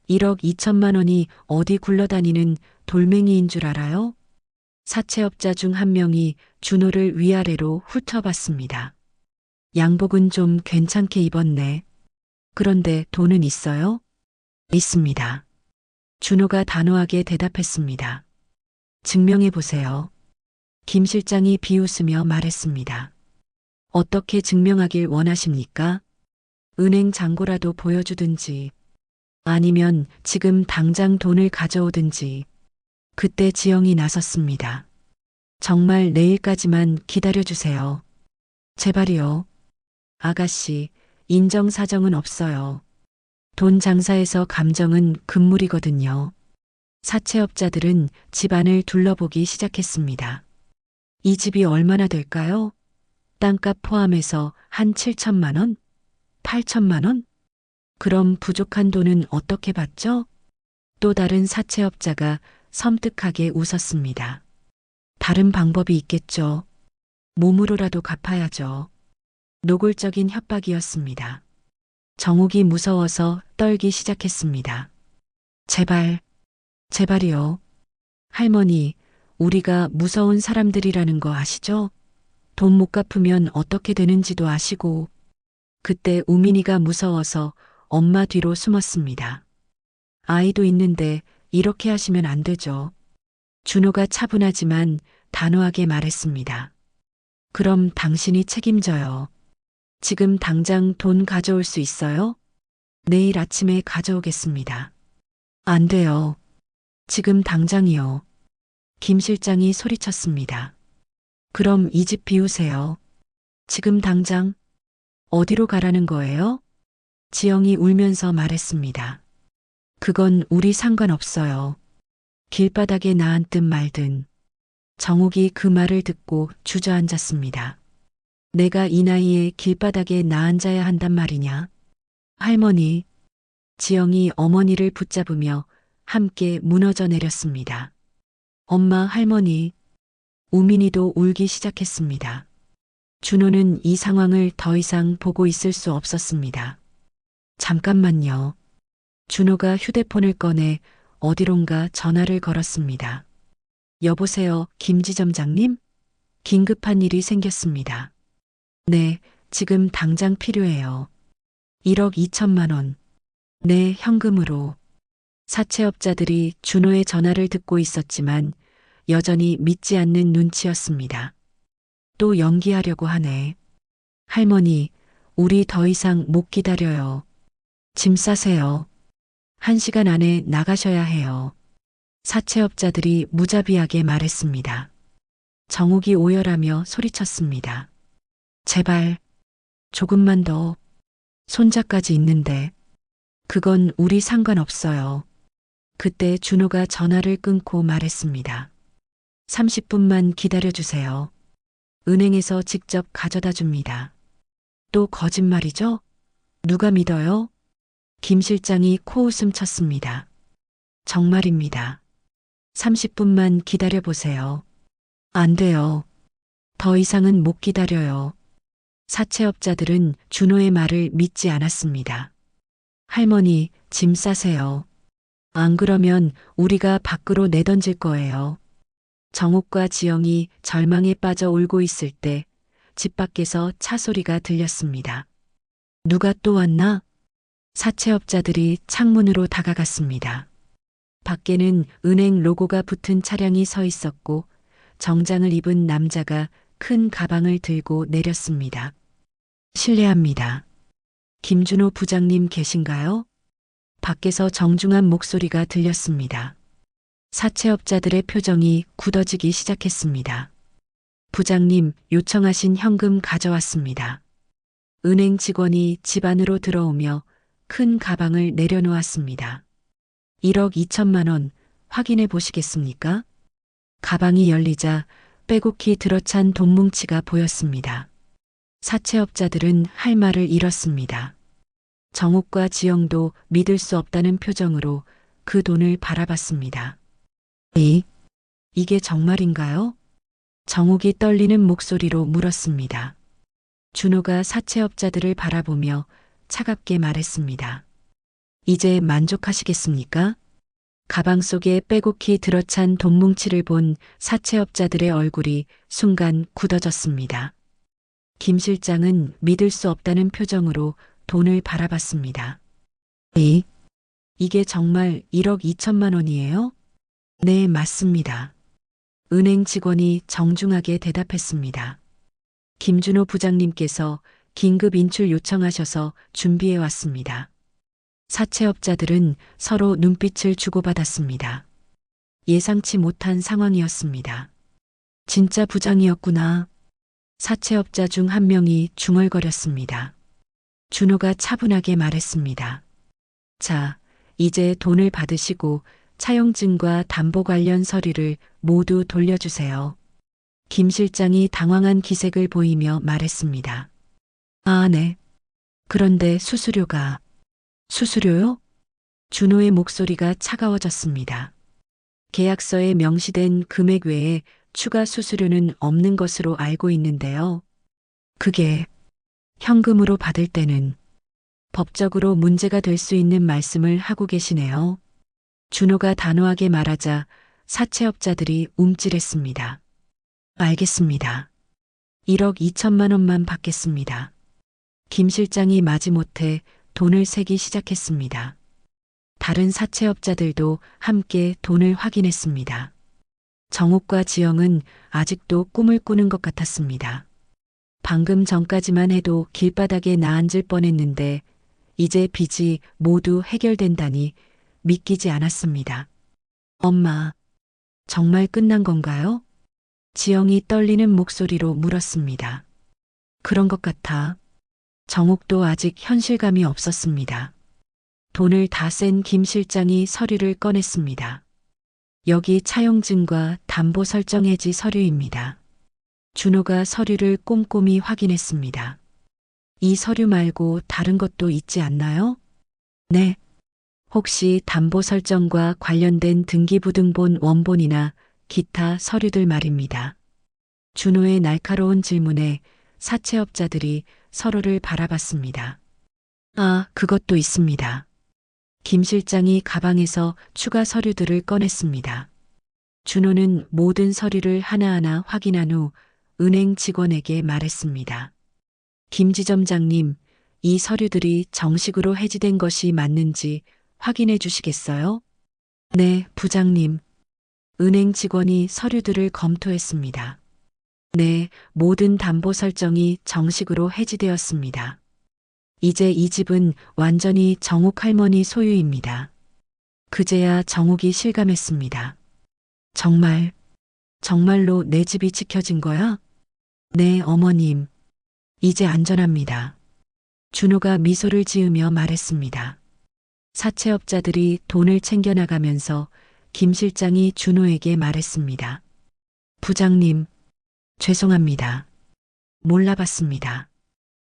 1억 2천만 원이 어디 굴러다니는 돌멩이인 줄 알아요? 사채업자 중 한 명이 준호를 위아래로 훑어봤습니다. 양복은 좀 괜찮게 입었네. 그런데 돈은 있어요? 있습니다. 준호가 단호하게 대답했습니다. 증명해 보세요. 김 실장이 비웃으며 말했습니다. 어떻게 증명하길 원하십니까? 은행 잔고라도 보여주든지 아니면 지금 당장 돈을 가져오든지. 그때 지영이 나섰습니다. 정말 내일까지만 기다려주세요. 제발이요. 아가씨, 인정사정은 없어요. 돈 장사에서 감정은 금물이거든요. 사채업자들은 집안을 둘러보기 시작했습니다. 이 집이 얼마나 될까요? 땅값 포함해서 한 7천만 원? 8천만 원? 그럼 부족한 돈은 어떻게 받죠? 또 다른 사채업자가 섬뜩하게 웃었습니다. 다른 방법이 있겠죠. 몸으로라도 갚아야죠. 노골적인 협박이었습니다. 정욱이 무서워서 떨기 시작했습니다. 제발, 제발이요. 할머니, 우리가 무서운 사람들이라는 거 아시죠? 돈 못 갚으면 어떻게 되는지도 아시고. 그때 우민이가 무서워서 엄마 뒤로 숨었습니다. 아이도 있는데 이렇게 하시면 안 되죠. 준호가 차분하지만 단호하게 말했습니다. 그럼 당신이 책임져요. 지금 당장 돈 가져올 수 있어요? 내일 아침에 가져오겠습니다. 안 돼요. 지금 당장이요. 김 실장이 소리쳤습니다. 그럼 이 집 비우세요. 지금 당장. 어디로 가라는 거예요? 지영이 울면서 말했습니다. 그건 우리 상관없어요. 길바닥에 나앉든 말든. 정욱이 그 말을 듣고 주저앉았습니다. 내가 이 나이에 길바닥에 나앉아야 한단 말이냐? 할머니. 지영이 어머니를 붙잡으며 함께 무너져 내렸습니다. 엄마, 할머니. 우민이도 울기 시작했습니다. 준호는 이 상황을 더 이상 보고 있을 수 없었습니다. 잠깐만요. 준호가 휴대폰을 꺼내 어디론가 전화를 걸었습니다. 여보세요, 김지점장님? 긴급한 일이 생겼습니다. 네, 지금 당장 필요해요. 1억 2천만 원. 네, 현금으로. 사채업자들이 준호의 전화를 듣고 있었지만 여전히 믿지 않는 눈치였습니다. 또 연기하려고 하네. 할머니, 우리 더 이상 못 기다려요. 짐 싸세요. 1시간 안에 나가셔야 해요. 사채업자들이 무자비하게 말했습니다. 정욱이 오열하며 소리쳤습니다. 제발, 조금만 더. 손자까지 있는데. 그건 우리 상관없어요. 그때 준호가 전화를 끊고 말했습니다. 30분만 기다려주세요. 은행에서 직접 가져다 줍니다. 또 거짓말이죠? 누가 믿어요? 김 실장이 코웃음 쳤습니다. 정말입니다. 30분만 기다려보세요. 안 돼요. 더 이상은 못 기다려요. 사채업자들은 준호의 말을 믿지 않았습니다. 할머니, 짐 싸세요. 안 그러면 우리가 밖으로 내던질 거예요. 정욱과 지영이 절망에 빠져 울고 있을 때 집 밖에서 차 소리가 들렸습니다. 누가 또 왔나? 사채업자들이 창문으로 다가갔습니다. 밖에는 은행 로고가 붙은 차량이 서 있었고 정장을 입은 남자가 큰 가방을 들고 내렸습니다. 실례합니다. 김준호 부장님 계신가요? 밖에서 정중한 목소리가 들렸습니다. 사채업자들의 표정이 굳어지기 시작했습니다. 부장님, 요청하신 현금 가져왔습니다. 은행 직원이 집 안으로 들어오며 큰 가방을 내려놓았습니다. 1억 2천만 원 확인해 보시겠습니까? 가방이 열리자 빼곡히 들어찬 돈 뭉치가 보였습니다. 사채업자들은 할 말을 잃었습니다. 정욱과 지영도 믿을 수 없다는 표정으로 그 돈을 바라봤습니다. 이게 정말인가요? 정욱이 떨리는 목소리로 물었습니다. 준호가 사채업자들을 바라보며 차갑게 말했습니다. 이제 만족하시겠습니까? 가방 속에 빼곡히 들어찬 돈 뭉치를 본 사채업자들의 얼굴이 순간 굳어졌습니다. 김 실장은 믿을 수 없다는 표정으로 돈을 바라봤습니다. 이게 정말 1억 2천만 원이에요? 네, 맞습니다. 은행 직원이 정중하게 대답했습니다. 김준호 부장님께서 긴급 인출 요청하셔서 준비해 왔습니다. 사채업자들은 서로 눈빛을 주고받았습니다. 예상치 못한 상황이었습니다. 진짜 부장이었구나. 사채업자 중 한 명이 중얼거렸습니다. 준호가 차분하게 말했습니다. 자, 이제 돈을 받으시고 차용증과 담보 관련 서류를 모두 돌려주세요. 김 실장이 당황한 기색을 보이며 말했습니다. 아, 네. 그런데 수수료가... 수수료요? 준호의 목소리가 차가워졌습니다. 계약서에 명시된 금액 외에 추가 수수료는 없는 것으로 알고 있는데요. 그게 현금으로 받을 때는 법적으로 문제가 될 수 있는 말씀을 하고 계시네요. 준호가 단호하게 말하자 사채업자들이 움찔했습니다. 알겠습니다. 1억 2천만 원만 받겠습니다. 김 실장이 마지못해 돈을 세기 시작했습니다. 다른 사채업자들도 함께 돈을 확인했습니다. 정옥과 지영은 아직도 꿈을 꾸는 것 같았습니다. 방금 전까지만 해도 길바닥에 나앉을 뻔했는데 이제 빚이 모두 해결된다니 믿기지 않았습니다. 엄마, 정말 끝난 건가요? 지영이 떨리는 목소리로 물었습니다. 그런 것 같아. 정옥도 아직 현실감이 없었습니다. 돈을 다 센 김 실장이 서류를 꺼냈습니다. 여기 차용증과 담보 설정 해지 서류입니다. 준호가 서류를 꼼꼼히 확인했습니다. 이 서류 말고 다른 것도 있지 않나요? 네. 혹시 담보 설정과 관련된 등기부등본 원본이나 기타 서류들 말입니다. 준호의 날카로운 질문에 사채업자들이 서로를 바라봤습니다. 아, 그것도 있습니다. 김 실장이 가방에서 추가 서류들을 꺼냈습니다. 준호는 모든 서류를 하나하나 확인한 후 은행 직원에게 말했습니다. 김 지점장님, 이 서류들이 정식으로 해지된 것이 맞는지 확인해 주시겠어요? 네, 부장님. 은행 직원이 서류들을 검토했습니다. 네, 모든 담보 설정이 정식으로 해지되었습니다. 이제 이 집은 완전히 정옥 할머니 소유입니다. 그제야 정옥이 실감했습니다. 정말로 내 집이 지켜진 거야? 네, 어머님. 이제 안전합니다. 준호가 미소를 지으며 말했습니다. 사채업자들이 돈을 챙겨나가면서 김 실장이 준호에게 말했습니다. 부장님, 죄송합니다. 몰라봤습니다.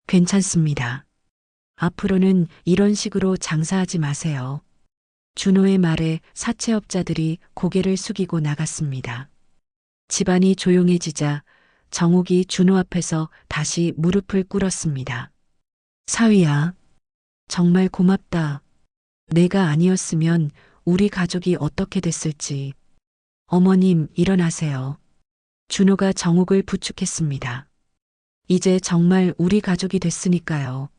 괜찮습니다. 앞으로는 이런 식으로 장사하지 마세요. 준호의 말에 사채업자들이 고개를 숙이고 나갔습니다. 집안이 조용해지자 정옥이 준호 앞에서 다시 무릎을 꿇었습니다. 사위야, 정말 고맙다. 내가 아니었으면 우리 가족이 어떻게 됐을지. 어머님, 일어나세요. 준호가 정옥을 부축했습니다. 이제 정말 우리 가족이 됐으니까요.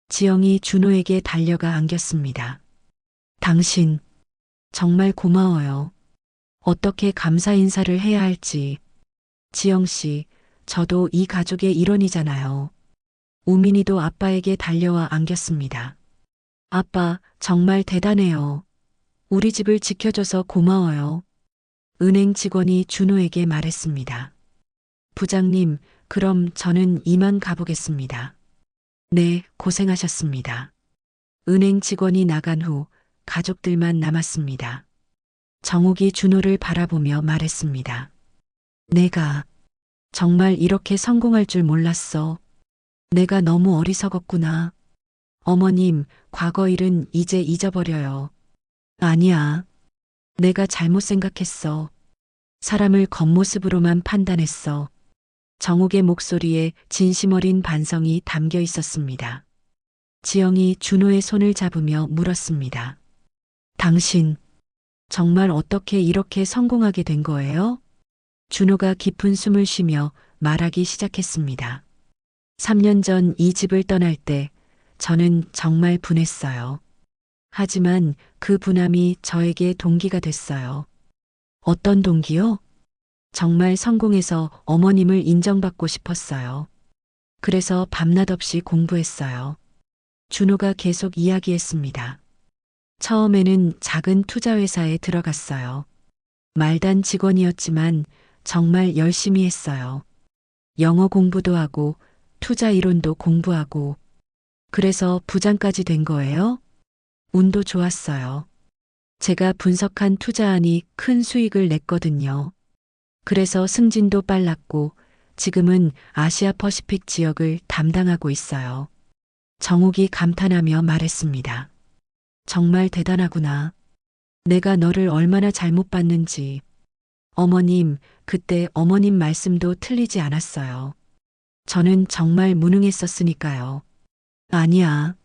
지영이 준호에게 달려가 안겼습니다. 당신, 정말 고마워요. 어떻게 감사 인사를 해야 할지. 지영 씨, 저도 이 가족의 일원이잖아요. 우민이도 아빠에게 달려와 안겼습니다. 아빠, 정말 대단해요. 우리 집을 지켜줘서 고마워요. 은행 직원이 준호에게 말했습니다. 부장님, 그럼 저는 이만 가보겠습니다. 네, 고생하셨습니다. 은행 직원이 나간 후 가족들만 남았습니다. 정옥이 준호를 바라보며 말했습니다. 내가 정말 이렇게 성공할 줄 몰랐어. 내가 너무 어리석었구나. 어머님, 과거 일은 이제 잊어버려요. 아니야. 내가 잘못 생각했어. 사람을 겉모습으로만 판단했어. 정옥의 목소리에 진심 어린 반성이 담겨 있었습니다. 지영이 준호의 손을 잡으며 물었습니다. 당신, 정말 어떻게 이렇게 성공하게 된 거예요? 준호가 깊은 숨을 쉬며 말하기 시작했습니다. 3년 전 이 집을 떠날 때 저는 정말 분했어요. 하지만 그 분함이 저에게 동기가 됐어요. 어떤 동기요? 정말 성공해서 어머님을 인정받고 싶었어요. 그래서 밤낮 없이 공부했어요. 준호가 계속 이야기했습니다. 처음에는 작은 투자회사에 들어갔어요. 말단 직원이었지만 정말 열심히 했어요. 영어 공부도 하고 투자 이론도 공부하고. 그래서 부장까지 된 거예요? 운도 좋았어요. 제가 분석한 투자안이 큰 수익을 냈거든요. 그래서 승진도 빨랐고 지금은 아시아 퍼시픽 지역을 담당하고 있어요. 정욱이 감탄하며 말했습니다. 정말 대단하구나. 내가 너를 얼마나 잘못 봤는지. 어머님, 그때 어머님 말씀도 틀리지 않았어요. 저는 정말 무능했었으니까요. 아니야.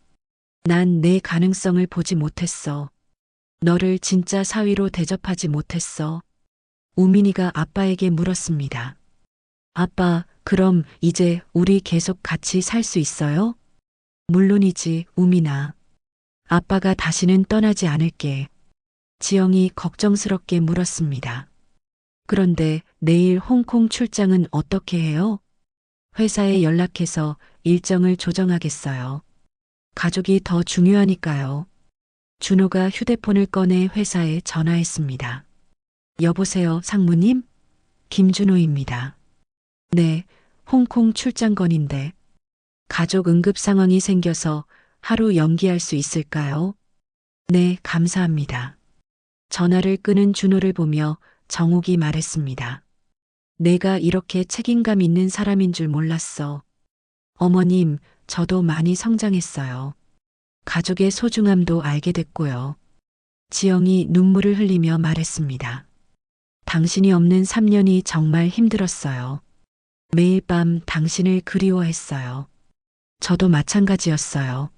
난 내 가능성을 보지 못했어. 너를 진짜 사위로 대접하지 못했어. 우민이가 아빠에게 물었습니다. 아빠, 그럼 이제 우리 계속 같이 살 수 있어요? 물론이지, 우민아. 아빠가 다시는 떠나지 않을게. 지영이 걱정스럽게 물었습니다. 그런데 내일 홍콩 출장은 어떻게 해요? 회사에 연락해서 일정을 조정하겠어요. 가족이 더 중요하니까요. 준호가 휴대폰을 꺼내 회사에 전화했습니다. 여보세요, 상무님? 김준호입니다. 네, 홍콩 출장 건인데 가족 응급 상황이 생겨서 하루 연기할 수 있을까요? 네, 감사합니다. 전화를 끄는 준호를 보며 정욱이 말했습니다. 내가 이렇게 책임감 있는 사람인 줄 몰랐어. 어머님, 저도 많이 성장했어요. 가족의 소중함도 알게 됐고요. 지영이 눈물을 흘리며 말했습니다. 당신이 없는 3년이 정말 힘들었어요. 매일 밤 당신을 그리워했어요. 저도 마찬가지였어요.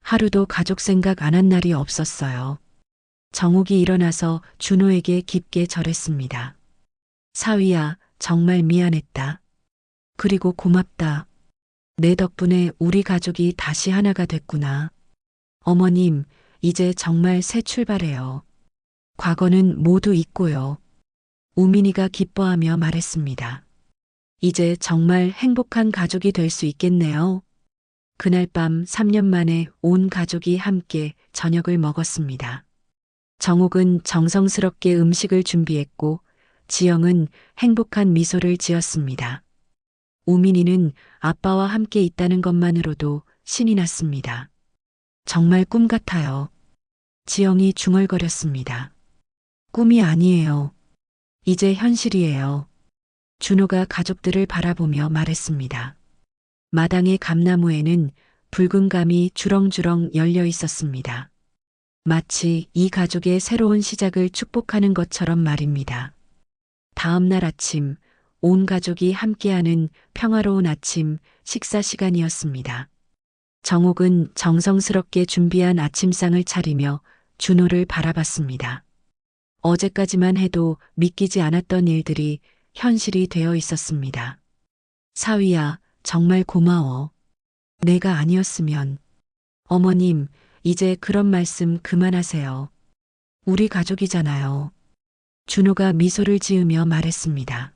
하루도 가족 생각 안 한 날이 없었어요. 정욱이 일어나서 준호에게 깊게 절했습니다. 사위야, 정말 미안했다. 그리고 고맙다. 내 덕분에 우리 가족이 다시 하나가 됐구나. 어머님, 이제 정말 새 출발해요. 과거는 모두 잊고요. 우민이가 기뻐하며 말했습니다. 이제 정말 행복한 가족이 될 수 있겠네요. 그날 밤 3년 만에 온 가족이 함께 저녁을 먹었습니다. 정욱은 정성스럽게 음식을 준비했고 지영은 행복한 미소를 지었습니다. 우민이는 아빠와 함께 있다는 것만으로도 신이 났습니다. 정말 꿈 같아요. 지영이 중얼거렸습니다. 꿈이 아니에요. 이제 현실이에요. 준호가 가족들을 바라보며 말했습니다. 마당의 감나무에는 붉은 감이 주렁주렁 열려 있었습니다. 마치 이 가족의 새로운 시작을 축복하는 것처럼 말입니다. 다음 날 아침, 온 가족이 함께하는 평화로운 아침 식사 시간이었습니다. 정욱은 정성스럽게 준비한 아침상을 차리며 준호를 바라봤습니다. 어제까지만 해도 믿기지 않았던 일들이 현실이 되어 있었습니다. 사위야, 정말 고마워. 내가 아니었으면. 어머님, 이제 그런 말씀 그만하세요. 우리 가족이잖아요. 준호가 미소를 지으며 말했습니다.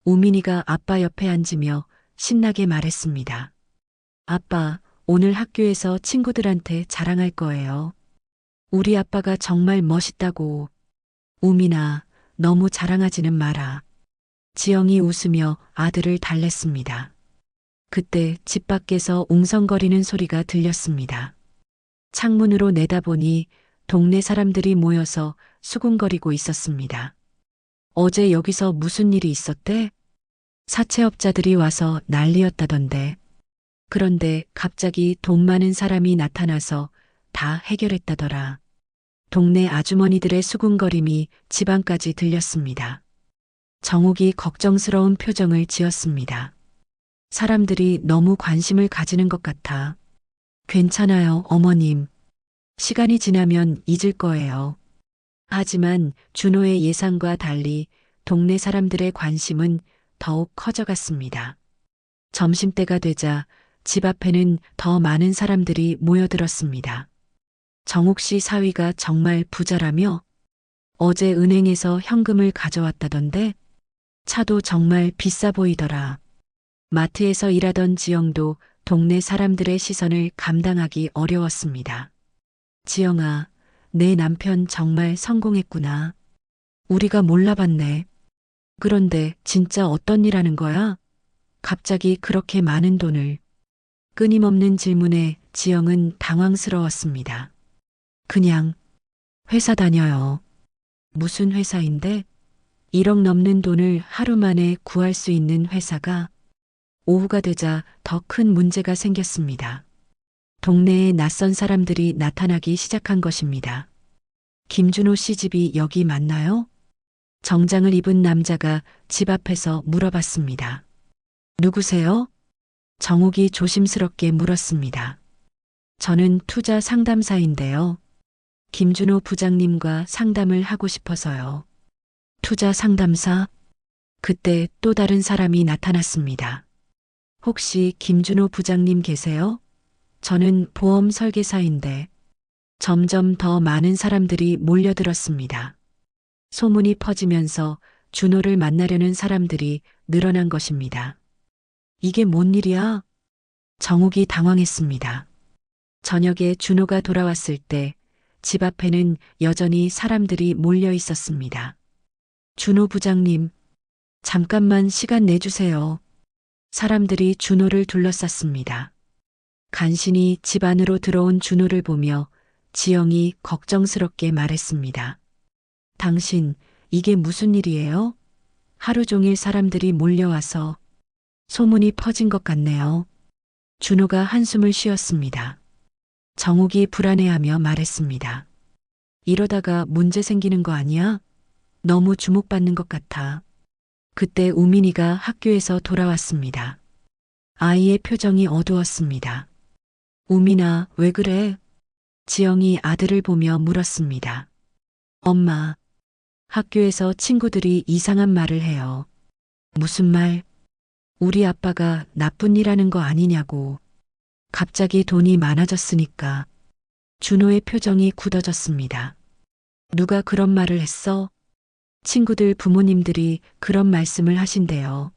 우민이가 아빠 옆에 앉으며 신나게 말했습니다. 아빠, 오늘 학교에서 친구들한테 자랑할 거예요. 우리 아빠가 정말 멋있다고. 우민아, 너무 자랑하지는 마라. 지영이 웃으며 아들을 달랬습니다. 그때 집 밖에서 웅성거리는 소리가 들렸습니다. 창문으로 내다보니 동네 사람들이 모여서 수군거리고 있었습니다. 어제 여기서 무슨 일이 있었대? 사채업자들이 와서 난리였다던데. 그런데 갑자기 돈 많은 사람이 나타나서 다 해결했다더라. 동네 아주머니들의 수군거림이 지방까지 들렸습니다. 정욱이 걱정스러운 표정을 지었습니다. 사람들이 너무 관심을 가지는 것 같아. 괜찮아요, 어머님. 시간이 지나면 잊을 거예요. 하지만 준호의 예상과 달리 동네 사람들의 관심은 더욱 커져갔습니다. 점심때가 되자 집 앞에는 더 많은 사람들이 모여들었습니다. 정욱 씨 사위가 정말 부자라며? 어제 은행에서 현금을 가져왔다던데? 차도 정말 비싸 보이더라. 마트에서 일하던 지영도 동네 사람들의 시선을 감당하기 어려웠습니다. 지영아, 내 남편 정말 성공했구나. 우리가 몰라봤네. 그런데 진짜 어떤 일 하는 거야? 갑자기 그렇게 많은 돈을. 끊임없는 질문에 지영은 당황스러웠습니다. 그냥 회사 다녀요. 무슨 회사인데? 1억 넘는 돈을 하루 만에 구할 수 있는 회사가 오후가 되자 더 큰 문제가 생겼습니다. 동네에 낯선 사람들이 나타나기 시작한 것입니다. 김준호 씨 집이 여기 맞나요? 정장을 입은 남자가 집 앞에서 물어봤습니다. 누구세요? 정욱이 조심스럽게 물었습니다. 저는 투자 상담사인데요. 김준호 부장님과 상담을 하고 싶어서요. 투자 상담사? 그때 또 다른 사람이 나타났습니다. 혹시 김준호 부장님 계세요? 저는 보험 설계사인데. 점점 더 많은 사람들이 몰려들었습니다. 소문이 퍼지면서 준호를 만나려는 사람들이 늘어난 것입니다. 이게 뭔 일이야? 정욱이 당황했습니다. 저녁에 준호가 돌아왔을 때 집 앞에는 여전히 사람들이 몰려 있었습니다. 준호 부장님, 잠깐만 시간 내주세요. 사람들이 준호를 둘러쌌습니다. 간신히 집 안으로 들어온 준호를 보며 지영이 걱정스럽게 말했습니다. 당신, 이게 무슨 일이에요? 하루 종일 사람들이 몰려와서 소문이 퍼진 것 같네요. 준호가 한숨을 쉬었습니다. 정욱이 불안해하며 말했습니다. 이러다가 문제 생기는 거 아니야? 너무 주목받는 것 같아. 그때 우민이가 학교에서 돌아왔습니다. 아이의 표정이 어두웠습니다. 우민아, 왜 그래? 지영이 아들을 보며 물었습니다. 엄마, 학교에서 친구들이 이상한 말을 해요. 무슨 말? 우리 아빠가 나쁜 일 하는 거 아니냐고. 갑자기 돈이 많아졌으니까. 준호의 표정이 굳어졌습니다. 누가 그런 말을 했어? 친구들 부모님들이 그런 말씀을 하신대요.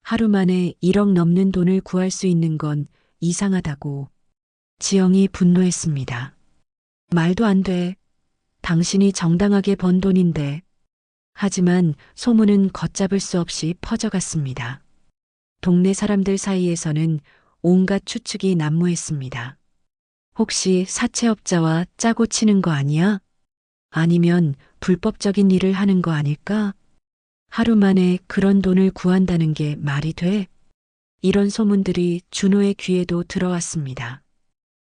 하루 만에 1억 넘는 돈을 구할 수 있는 건 이상하다고. 지영이 분노했습니다. 말도 안 돼. 당신이 정당하게 번 돈인데. 하지만 소문은 걷잡을 수 없이 퍼져갔습니다. 동네 사람들 사이에서는 온갖 추측이 난무했습니다. 혹시 사채업자와 짜고 치는 거 아니야? 아니면 불법적인 일을 하는 거 아닐까? 하루 만에 그런 돈을 구한다는 게 말이 돼? 이런 소문들이 준호의 귀에도 들어왔습니다.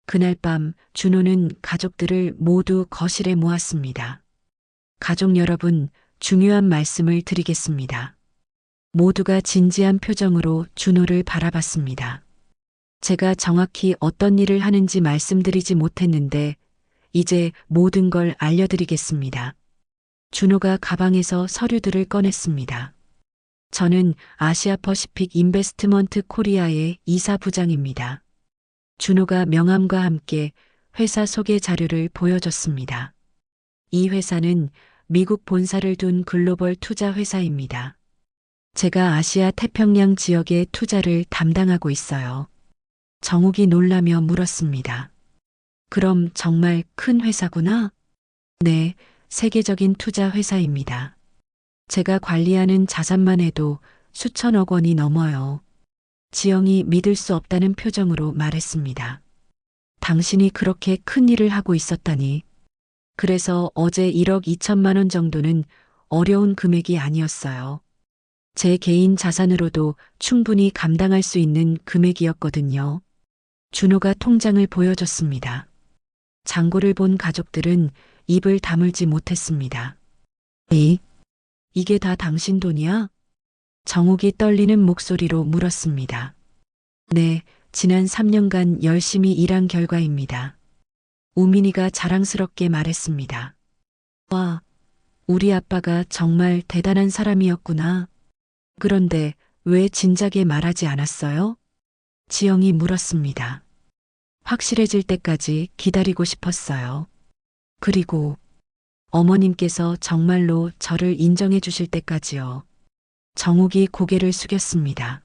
그날 밤 준호는 가족들을 모두 거실에 모았습니다. 가족 여러분, 중요한 말씀을 드리겠습니다. 모두가 진지한 표정으로 준호를 바라봤습니다. 제가 정확히 어떤 일을 하는지 말씀드리지 못했는데 이제 모든 걸 알려드리겠습니다. 준호가 가방에서 서류들을 꺼냈습니다. 저는 아시아퍼시픽 인베스트먼트 코리아의 이사부장입니다. 준호가 명함과 함께 회사 소개 자료를 보여줬습니다. 이 회사는 미국 본사를 둔 글로벌 투자 회사입니다. 제가 아시아 태평양 지역의 투자를 담당하고 있어요. 정욱이 놀라며 물었습니다. 그럼 정말 큰 회사구나? 네, 세계적인 투자 회사입니다. 제가 관리하는 자산만 해도 수천억 원이 넘어요. 지영이 믿을 수 없다는 표정으로 말했습니다. 당신이 그렇게 큰 일을 하고 있었다니. 그래서 어제 1억 2천만 원 정도는 어려운 금액이 아니었어요. 제 개인 자산으로도 충분히 감당할 수 있는 금액이었거든요. 준호가 통장을 보여줬습니다. 잔고를 본 가족들은 입을 다물지 못했습니다. 이게 다 당신 돈이야? 정욱이 떨리는 목소리로 물었습니다. 네, 지난 3년간 열심히 일한 결과입니다. 우민이가 자랑스럽게 말했습니다. 와, 우리 아빠가 정말 대단한 사람이었구나. 그런데 왜 진작에 말하지 않았어요? 지영이 물었습니다. 확실해질 때까지 기다리고 싶었어요. 그리고 어머님께서 정말로 저를 인정해 주실 때까지요. 정욱이 고개를 숙였습니다.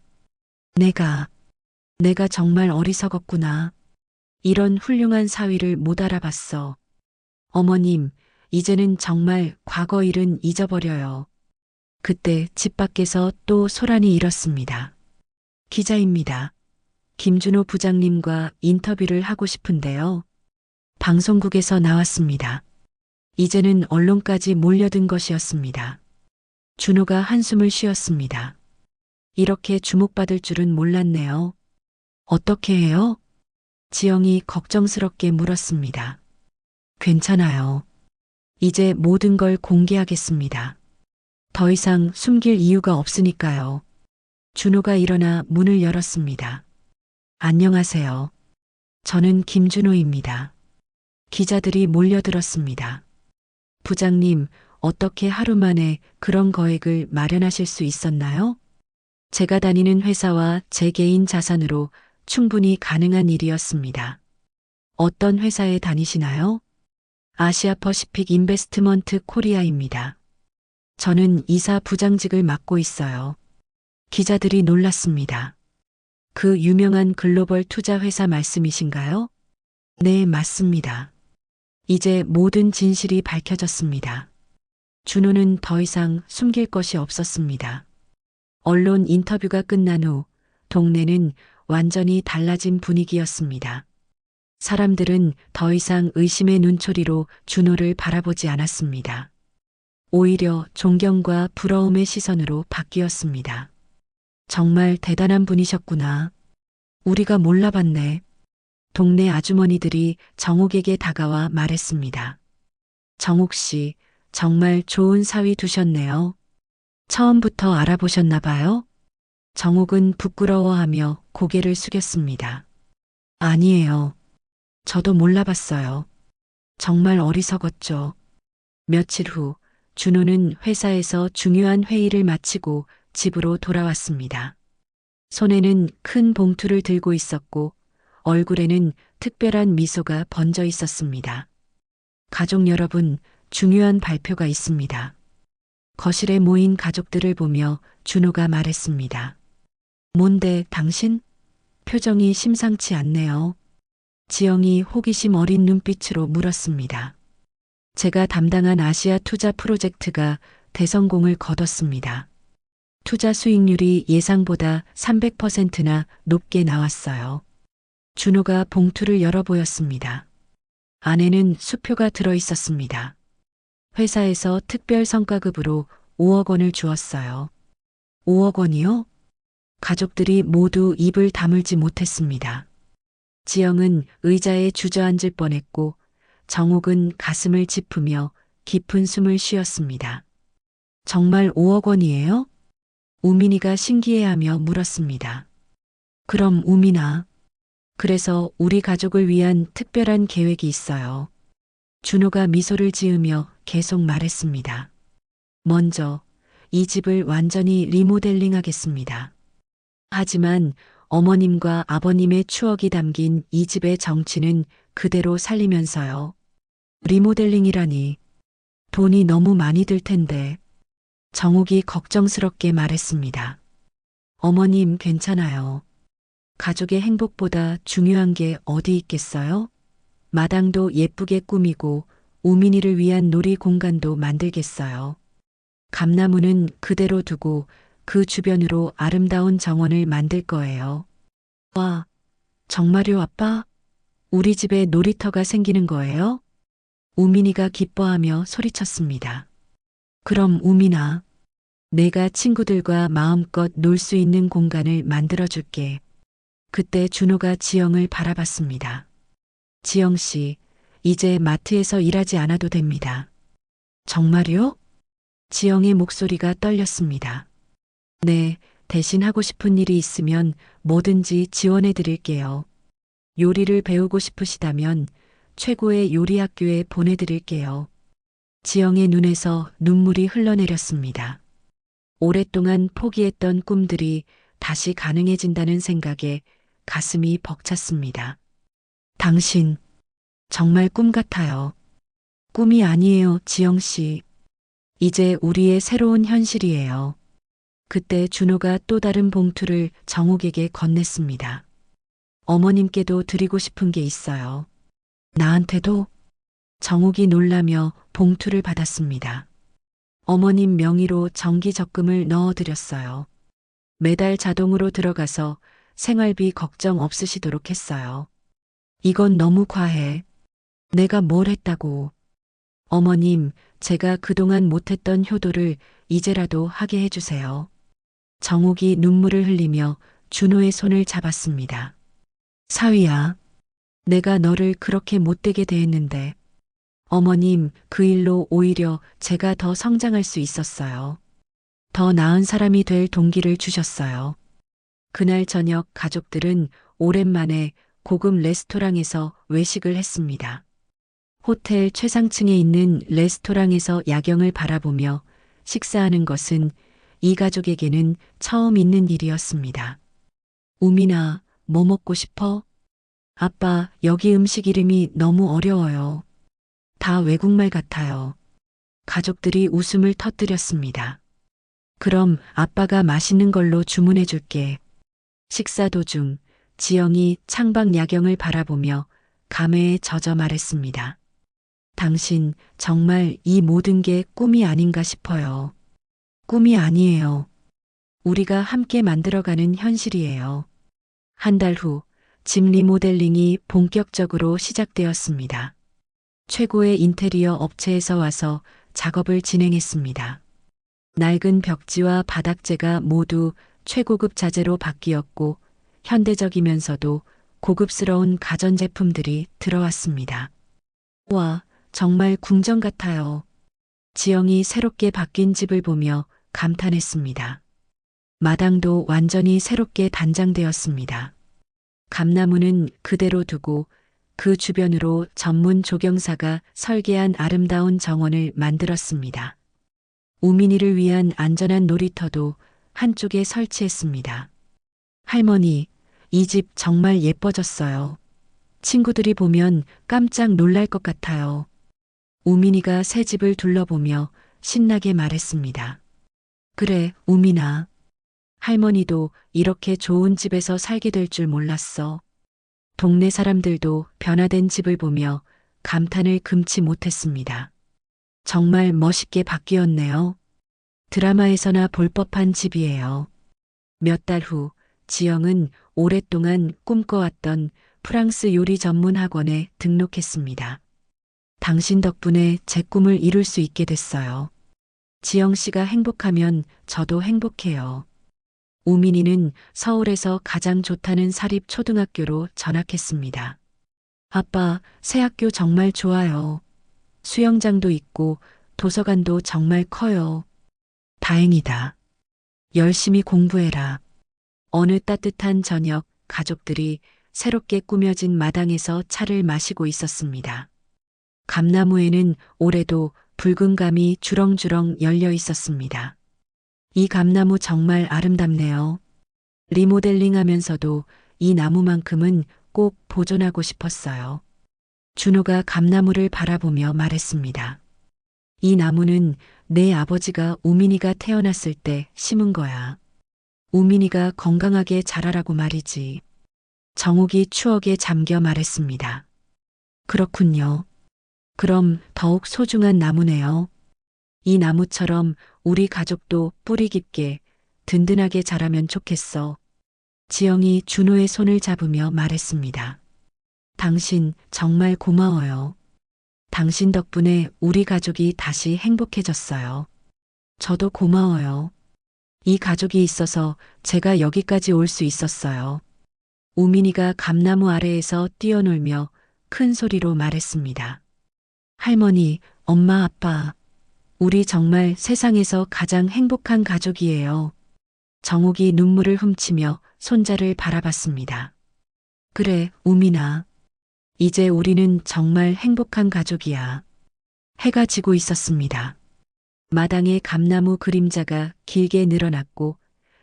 내가 정말 어리석었구나. 이런 훌륭한 사위를 못 알아봤어. 어머님, 이제는 정말 과거 일은 잊어버려요. 그때 집 밖에서 또 소란이 일었습니다. 기자입니다. 김준호 부장님과 인터뷰를 하고 싶은데요. 방송국에서 나왔습니다. 이제는 언론까지 몰려든 것이었습니다. 준호가 한숨을 쉬었습니다. 이렇게 주목받을 줄은 몰랐네요. 어떻게 해요? 지영이 걱정스럽게 물었습니다. 괜찮아요. 이제 모든 걸 공개하겠습니다. 더 이상 숨길 이유가 없으니까요. 준호가 일어나 문을 열었습니다. 안녕하세요. 저는 김준호입니다. 기자들이 몰려들었습니다. 부장님, 어떻게 하루 만에 그런 거액을 마련하실 수 있었나요? 제가 다니는 회사와 제 개인 자산으로 충분히 가능한 일이었습니다. 어떤 회사에 다니시나요? 아시아 퍼시픽 인베스트먼트 코리아입니다. 저는 이사 부장직을 맡고 있어요. 기자들이 놀랐습니다. 그 유명한 글로벌 투자 회사 말씀이신가요? 네, 맞습니다. 이제 모든 진실이 밝혀졌습니다. 준호는 더 이상 숨길 것이 없었습니다. 언론 인터뷰가 끝난 후 동네는 완전히 달라진 분위기였습니다. 사람들은 더 이상 의심의 눈초리로 준호를 바라보지 않았습니다. 오히려 존경과 부러움의 시선으로 바뀌었습니다. 정말 대단한 분이셨구나. 우리가 몰라봤네. 동네 아주머니들이 정옥에게 다가와 말했습니다. 정옥 씨, 정말 좋은 사위 두셨네요. 처음부터 알아보셨나 봐요? 정옥은 부끄러워하며 고개를 숙였습니다. 아니에요. 저도 몰라봤어요. 정말 어리석었죠. 며칠 후 준호는 회사에서 중요한 회의를 마치고 집으로 돌아왔습니다. 손에는 큰 봉투를 들고 있었고 얼굴에는 특별한 미소가 번져 있었습니다. 가족 여러분, 중요한 발표가 있습니다. 거실에 모인 가족들을 보며 준호가 말했습니다. 뭔데 당신? 표정이 심상치 않네요. 지영이 호기심 어린 눈빛으로 물었습니다. 제가 담당한 아시아 투자 프로젝트가 대성공을 거뒀습니다. 투자 수익률이 예상보다 300%나 높게 나왔어요. 준호가 봉투를 열어 보였습니다. 안에는 수표가 들어 있었습니다. 회사에서 특별 성과급으로 5억 원을 주었어요. 5억 원이요? 가족들이 모두 입을 다물지 못했습니다. 지영은 의자에 주저앉을 뻔했고 정옥은 가슴을 짚으며 깊은 숨을 쉬었습니다. 정말 5억 원이에요? 우민이가 신기해하며 물었습니다. 그럼 우민아, 그래서 우리 가족을 위한 특별한 계획이 있어요. 준호가 미소를 지으며 계속 말했습니다. 먼저 이 집을 완전히 리모델링 하겠습니다. 하지만 어머님과 아버님의 추억이 담긴 이 집의 정취는 그대로 살리면서요. 리모델링이라니 돈이 너무 많이 들 텐데. 정옥이 걱정스럽게 말했습니다. 어머님 괜찮아요. 가족의 행복보다 중요한 게 어디 있겠어요? 마당도 예쁘게 꾸미고 우민이를 위한 놀이 공간도 만들겠어요. 감나무는 그대로 두고 그 주변으로 아름다운 정원을 만들 거예요. 와, 정말요, 아빠? 우리 집에 놀이터가 생기는 거예요? 우민이가 기뻐하며 소리쳤습니다. 그럼 우민아, 내가 친구들과 마음껏 놀 수 있는 공간을 만들어줄게. 그때 준호가 지영을 바라봤습니다. 지영 씨, 이제 마트에서 일하지 않아도 됩니다. 정말요? 지영의 목소리가 떨렸습니다. 네, 대신 하고 싶은 일이 있으면 뭐든지 지원해 드릴게요. 요리를 배우고 싶으시다면 최고의 요리 학교에 보내드릴게요. 지영의 눈에서 눈물이 흘러내렸습니다. 오랫동안 포기했던 꿈들이 다시 가능해진다는 생각에 가슴이 벅찼습니다. 당신, 정말 꿈 같아요. 꿈이 아니에요, 지영 씨. 이제 우리의 새로운 현실이에요. 그때 준호가 또 다른 봉투를 정옥에게 건넸습니다. 어머님께도 드리고 싶은 게 있어요. 나한테도? 정옥이 놀라며 봉투를 받았습니다. 어머님 명의로 정기 적금을 넣어드렸어요. 매달 자동으로 들어가서 생활비 걱정 없으시도록 했어요. 이건 너무 과해. 내가 뭘 했다고. 어머님, 제가 그동안 못했던 효도를 이제라도 하게 해주세요. 정옥이 눈물을 흘리며 준호의 손을 잡았습니다. 사위야, 내가 너를 그렇게 못되게 대했는데, 어머님, 그 일로 오히려 제가 더 성장할 수 있었어요. 더 나은 사람이 될 동기를 주셨어요. 그날 저녁 가족들은 오랜만에 고급 레스토랑에서 외식을 했습니다. 호텔 최상층에 있는 레스토랑에서 야경을 바라보며 식사하는 것은 이 가족에게는 처음 있는 일이었습니다. 우민아, 뭐 먹고 싶어? 아빠, 여기 음식 이름이 너무 어려워요. 다 외국말 같아요. 가족들이 웃음을 터뜨렸습니다. 그럼 아빠가 맛있는 걸로 주문해 줄게. 식사 도중 지영이 창밖 야경을 바라보며 감회에 젖어 말했습니다. 당신 정말 이 모든 게 꿈이 아닌가 싶어요. 꿈이 아니에요. 우리가 함께 만들어가는 현실이에요. 한 달 후 집 리모델링이 본격적으로 시작되었습니다. 최고의 인테리어 업체에서 와서 작업을 진행했습니다. 낡은 벽지와 바닥재가 모두 최고급 자재로 바뀌었고 현대적이면서도 고급스러운 가전제품들이 들어왔습니다. 와, 정말 궁전 같아요. 지영이 새롭게 바뀐 집을 보며 감탄했습니다. 마당도 완전히 새롭게 단장되었습니다. 감나무는 그대로 두고 그 주변으로 전문 조경사가 설계한 아름다운 정원을 만들었습니다. 우민이를 위한 안전한 놀이터도 한쪽에 설치했습니다. 할머니, 이 집 정말 예뻐졌어요. 친구들이 보면 깜짝 놀랄 것 같아요. 우민이가 새 집을 둘러보며 신나게 말했습니다. 그래, 우민아. 할머니도 이렇게 좋은 집에서 살게 될 줄 몰랐어. 동네 사람들도 변화된 집을 보며 감탄을 금치 못했습니다. 정말 멋있게 바뀌었네요. 드라마에서나 볼 법한 집이에요. 몇 달 후 지영은 오랫동안 꿈꿔왔던 프랑스 요리 전문 학원에 등록했습니다. 당신 덕분에 제 꿈을 이룰 수 있게 됐어요. 지영 씨가 행복하면 저도 행복해요. 우민이는 서울에서 가장 좋다는 사립 초등학교로 전학했습니다. 아빠, 새 학교 정말 좋아요. 수영장도 있고 도서관도 정말 커요. 다행이다. 열심히 공부해라. 어느 따뜻한 저녁 가족들이 새롭게 꾸며진 마당에서 차를 마시고 있었습니다. 감나무에는 올해도 붉은 감이 주렁주렁 열려 있었습니다. 이 감나무 정말 아름답네요. 리모델링 하면서도 이 나무만큼은 꼭 보존하고 싶었어요. 준호가 감나무를 바라보며 말했습니다. 이 나무는 내 아버지가 우민이가 태어났을 때 심은 거야. 우민이가 건강하게 자라라고 말이지. 정옥이 추억에 잠겨 말했습니다. 그렇군요. 그럼 더욱 소중한 나무네요. 이 나무처럼 우리 가족도 뿌리 깊게 든든하게 자라면 좋겠어. 지영이 준호의 손을 잡으며 말했습니다. 당신 정말 고마워요. 당신 덕분에 우리 가족이 다시 행복해졌어요. 저도 고마워요. 이 가족이 있어서 제가 여기까지 올 수 있었어요. 우민이가 감나무 아래에서 뛰어놀며 큰 소리로 말했습니다. 할머니, 엄마, 아빠. 우리 정말 세상에서 가장 행복한 가족이에요. 정옥이 눈물을 훔치며 손자를 바라봤습니다. 그래, 우민아. 이제 우리는 정말 행복한 가족이야. 해가 지고 있었습니다. 마당에 감나무 그림자가 길게 늘어났고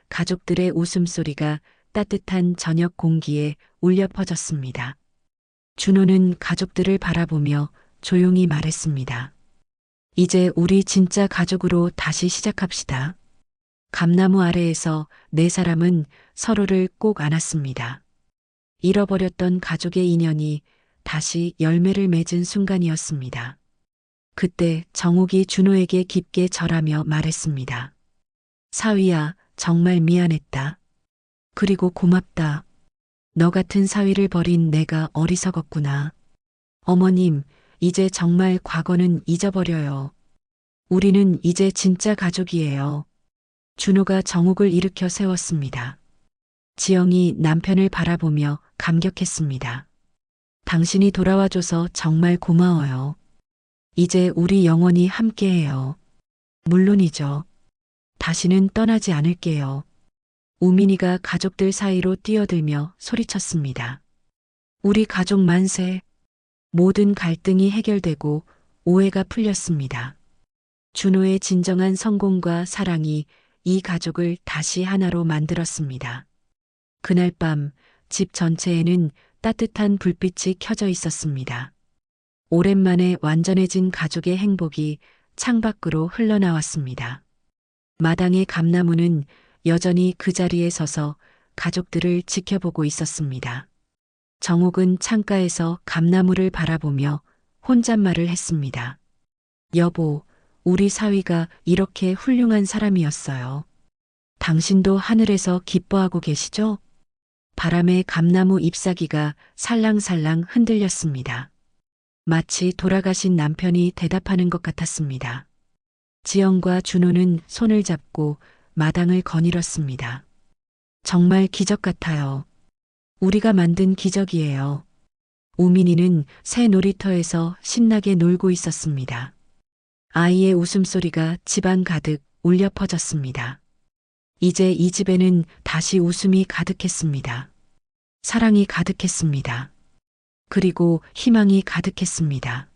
가족들의 웃음소리가 따뜻한 저녁 공기에 울려 퍼졌습니다. 준호는 가족들을 바라보며 조용히 말했습니다. 이제 우리 진짜 가족으로 다시 시작합시다. 감나무 아래에서 네 사람은 서로를 꼭 안았습니다. 잃어버렸던 가족의 인연이 다시 열매를 맺은 순간이었습니다. 그때 정옥이 준호에게 깊게 절하며 말했습니다. 사위야, 정말 미안했다. 그리고 고맙다. 너 같은 사위를 버린 내가 어리석었구나. 어머님, 이제 정말 과거는 잊어버려요. 우리는 이제 진짜 가족이에요. 준호가 정욱을 일으켜 세웠습니다. 지영이 남편을 바라보며 감격했습니다. 당신이 돌아와줘서 정말 고마워요. 이제 우리 영원히 함께해요. 물론이죠. 다시는 떠나지 않을게요. 우민이가 가족들 사이로 뛰어들며 소리쳤습니다. 우리 가족 만세. 모든 갈등이 해결되고 오해가 풀렸습니다. 준호의 진정한 성공과 사랑이 이 가족을 다시 하나로 만들었습니다. 그날 밤 집 전체에는 따뜻한 불빛이 켜져 있었습니다. 오랜만에 완전해진 가족의 행복이 창밖으로 흘러나왔습니다. 마당의 감나무는 여전히 그 자리에 서서 가족들을 지켜보고 있었습니다. 정옥은 창가에서 감나무를 바라보며 혼잣말을 했습니다. 여보, 우리 사위가 이렇게 훌륭한 사람이었어요. 당신도 하늘에서 기뻐하고 계시죠? 바람에 감나무 잎사귀가 살랑살랑 흔들렸습니다. 마치 돌아가신 남편이 대답하는 것 같았습니다. 지영과 준호는 손을 잡고 마당을 거닐었습니다. 정말 기적 같아요. 우리가 만든 기적이에요. 우민이는 새 놀이터에서 신나게 놀고 있었습니다. 아이의 웃음소리가 집안 가득 울려 퍼졌습니다. 이제 이 집에는 다시 웃음이 가득했습니다. 사랑이 가득했습니다. 그리고 희망이 가득했습니다.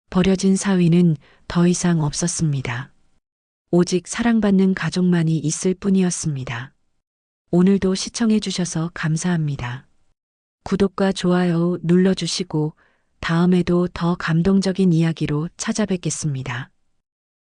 버려진 사위는 더 이상 없었습니다. 오직 사랑받는 가족만이 있을 뿐이었습니다. 오늘도 시청해 주셔서 감사합니다. 구독과 좋아요 눌러주시고 다음에도 더 감동적인 이야기로 찾아뵙겠습니다.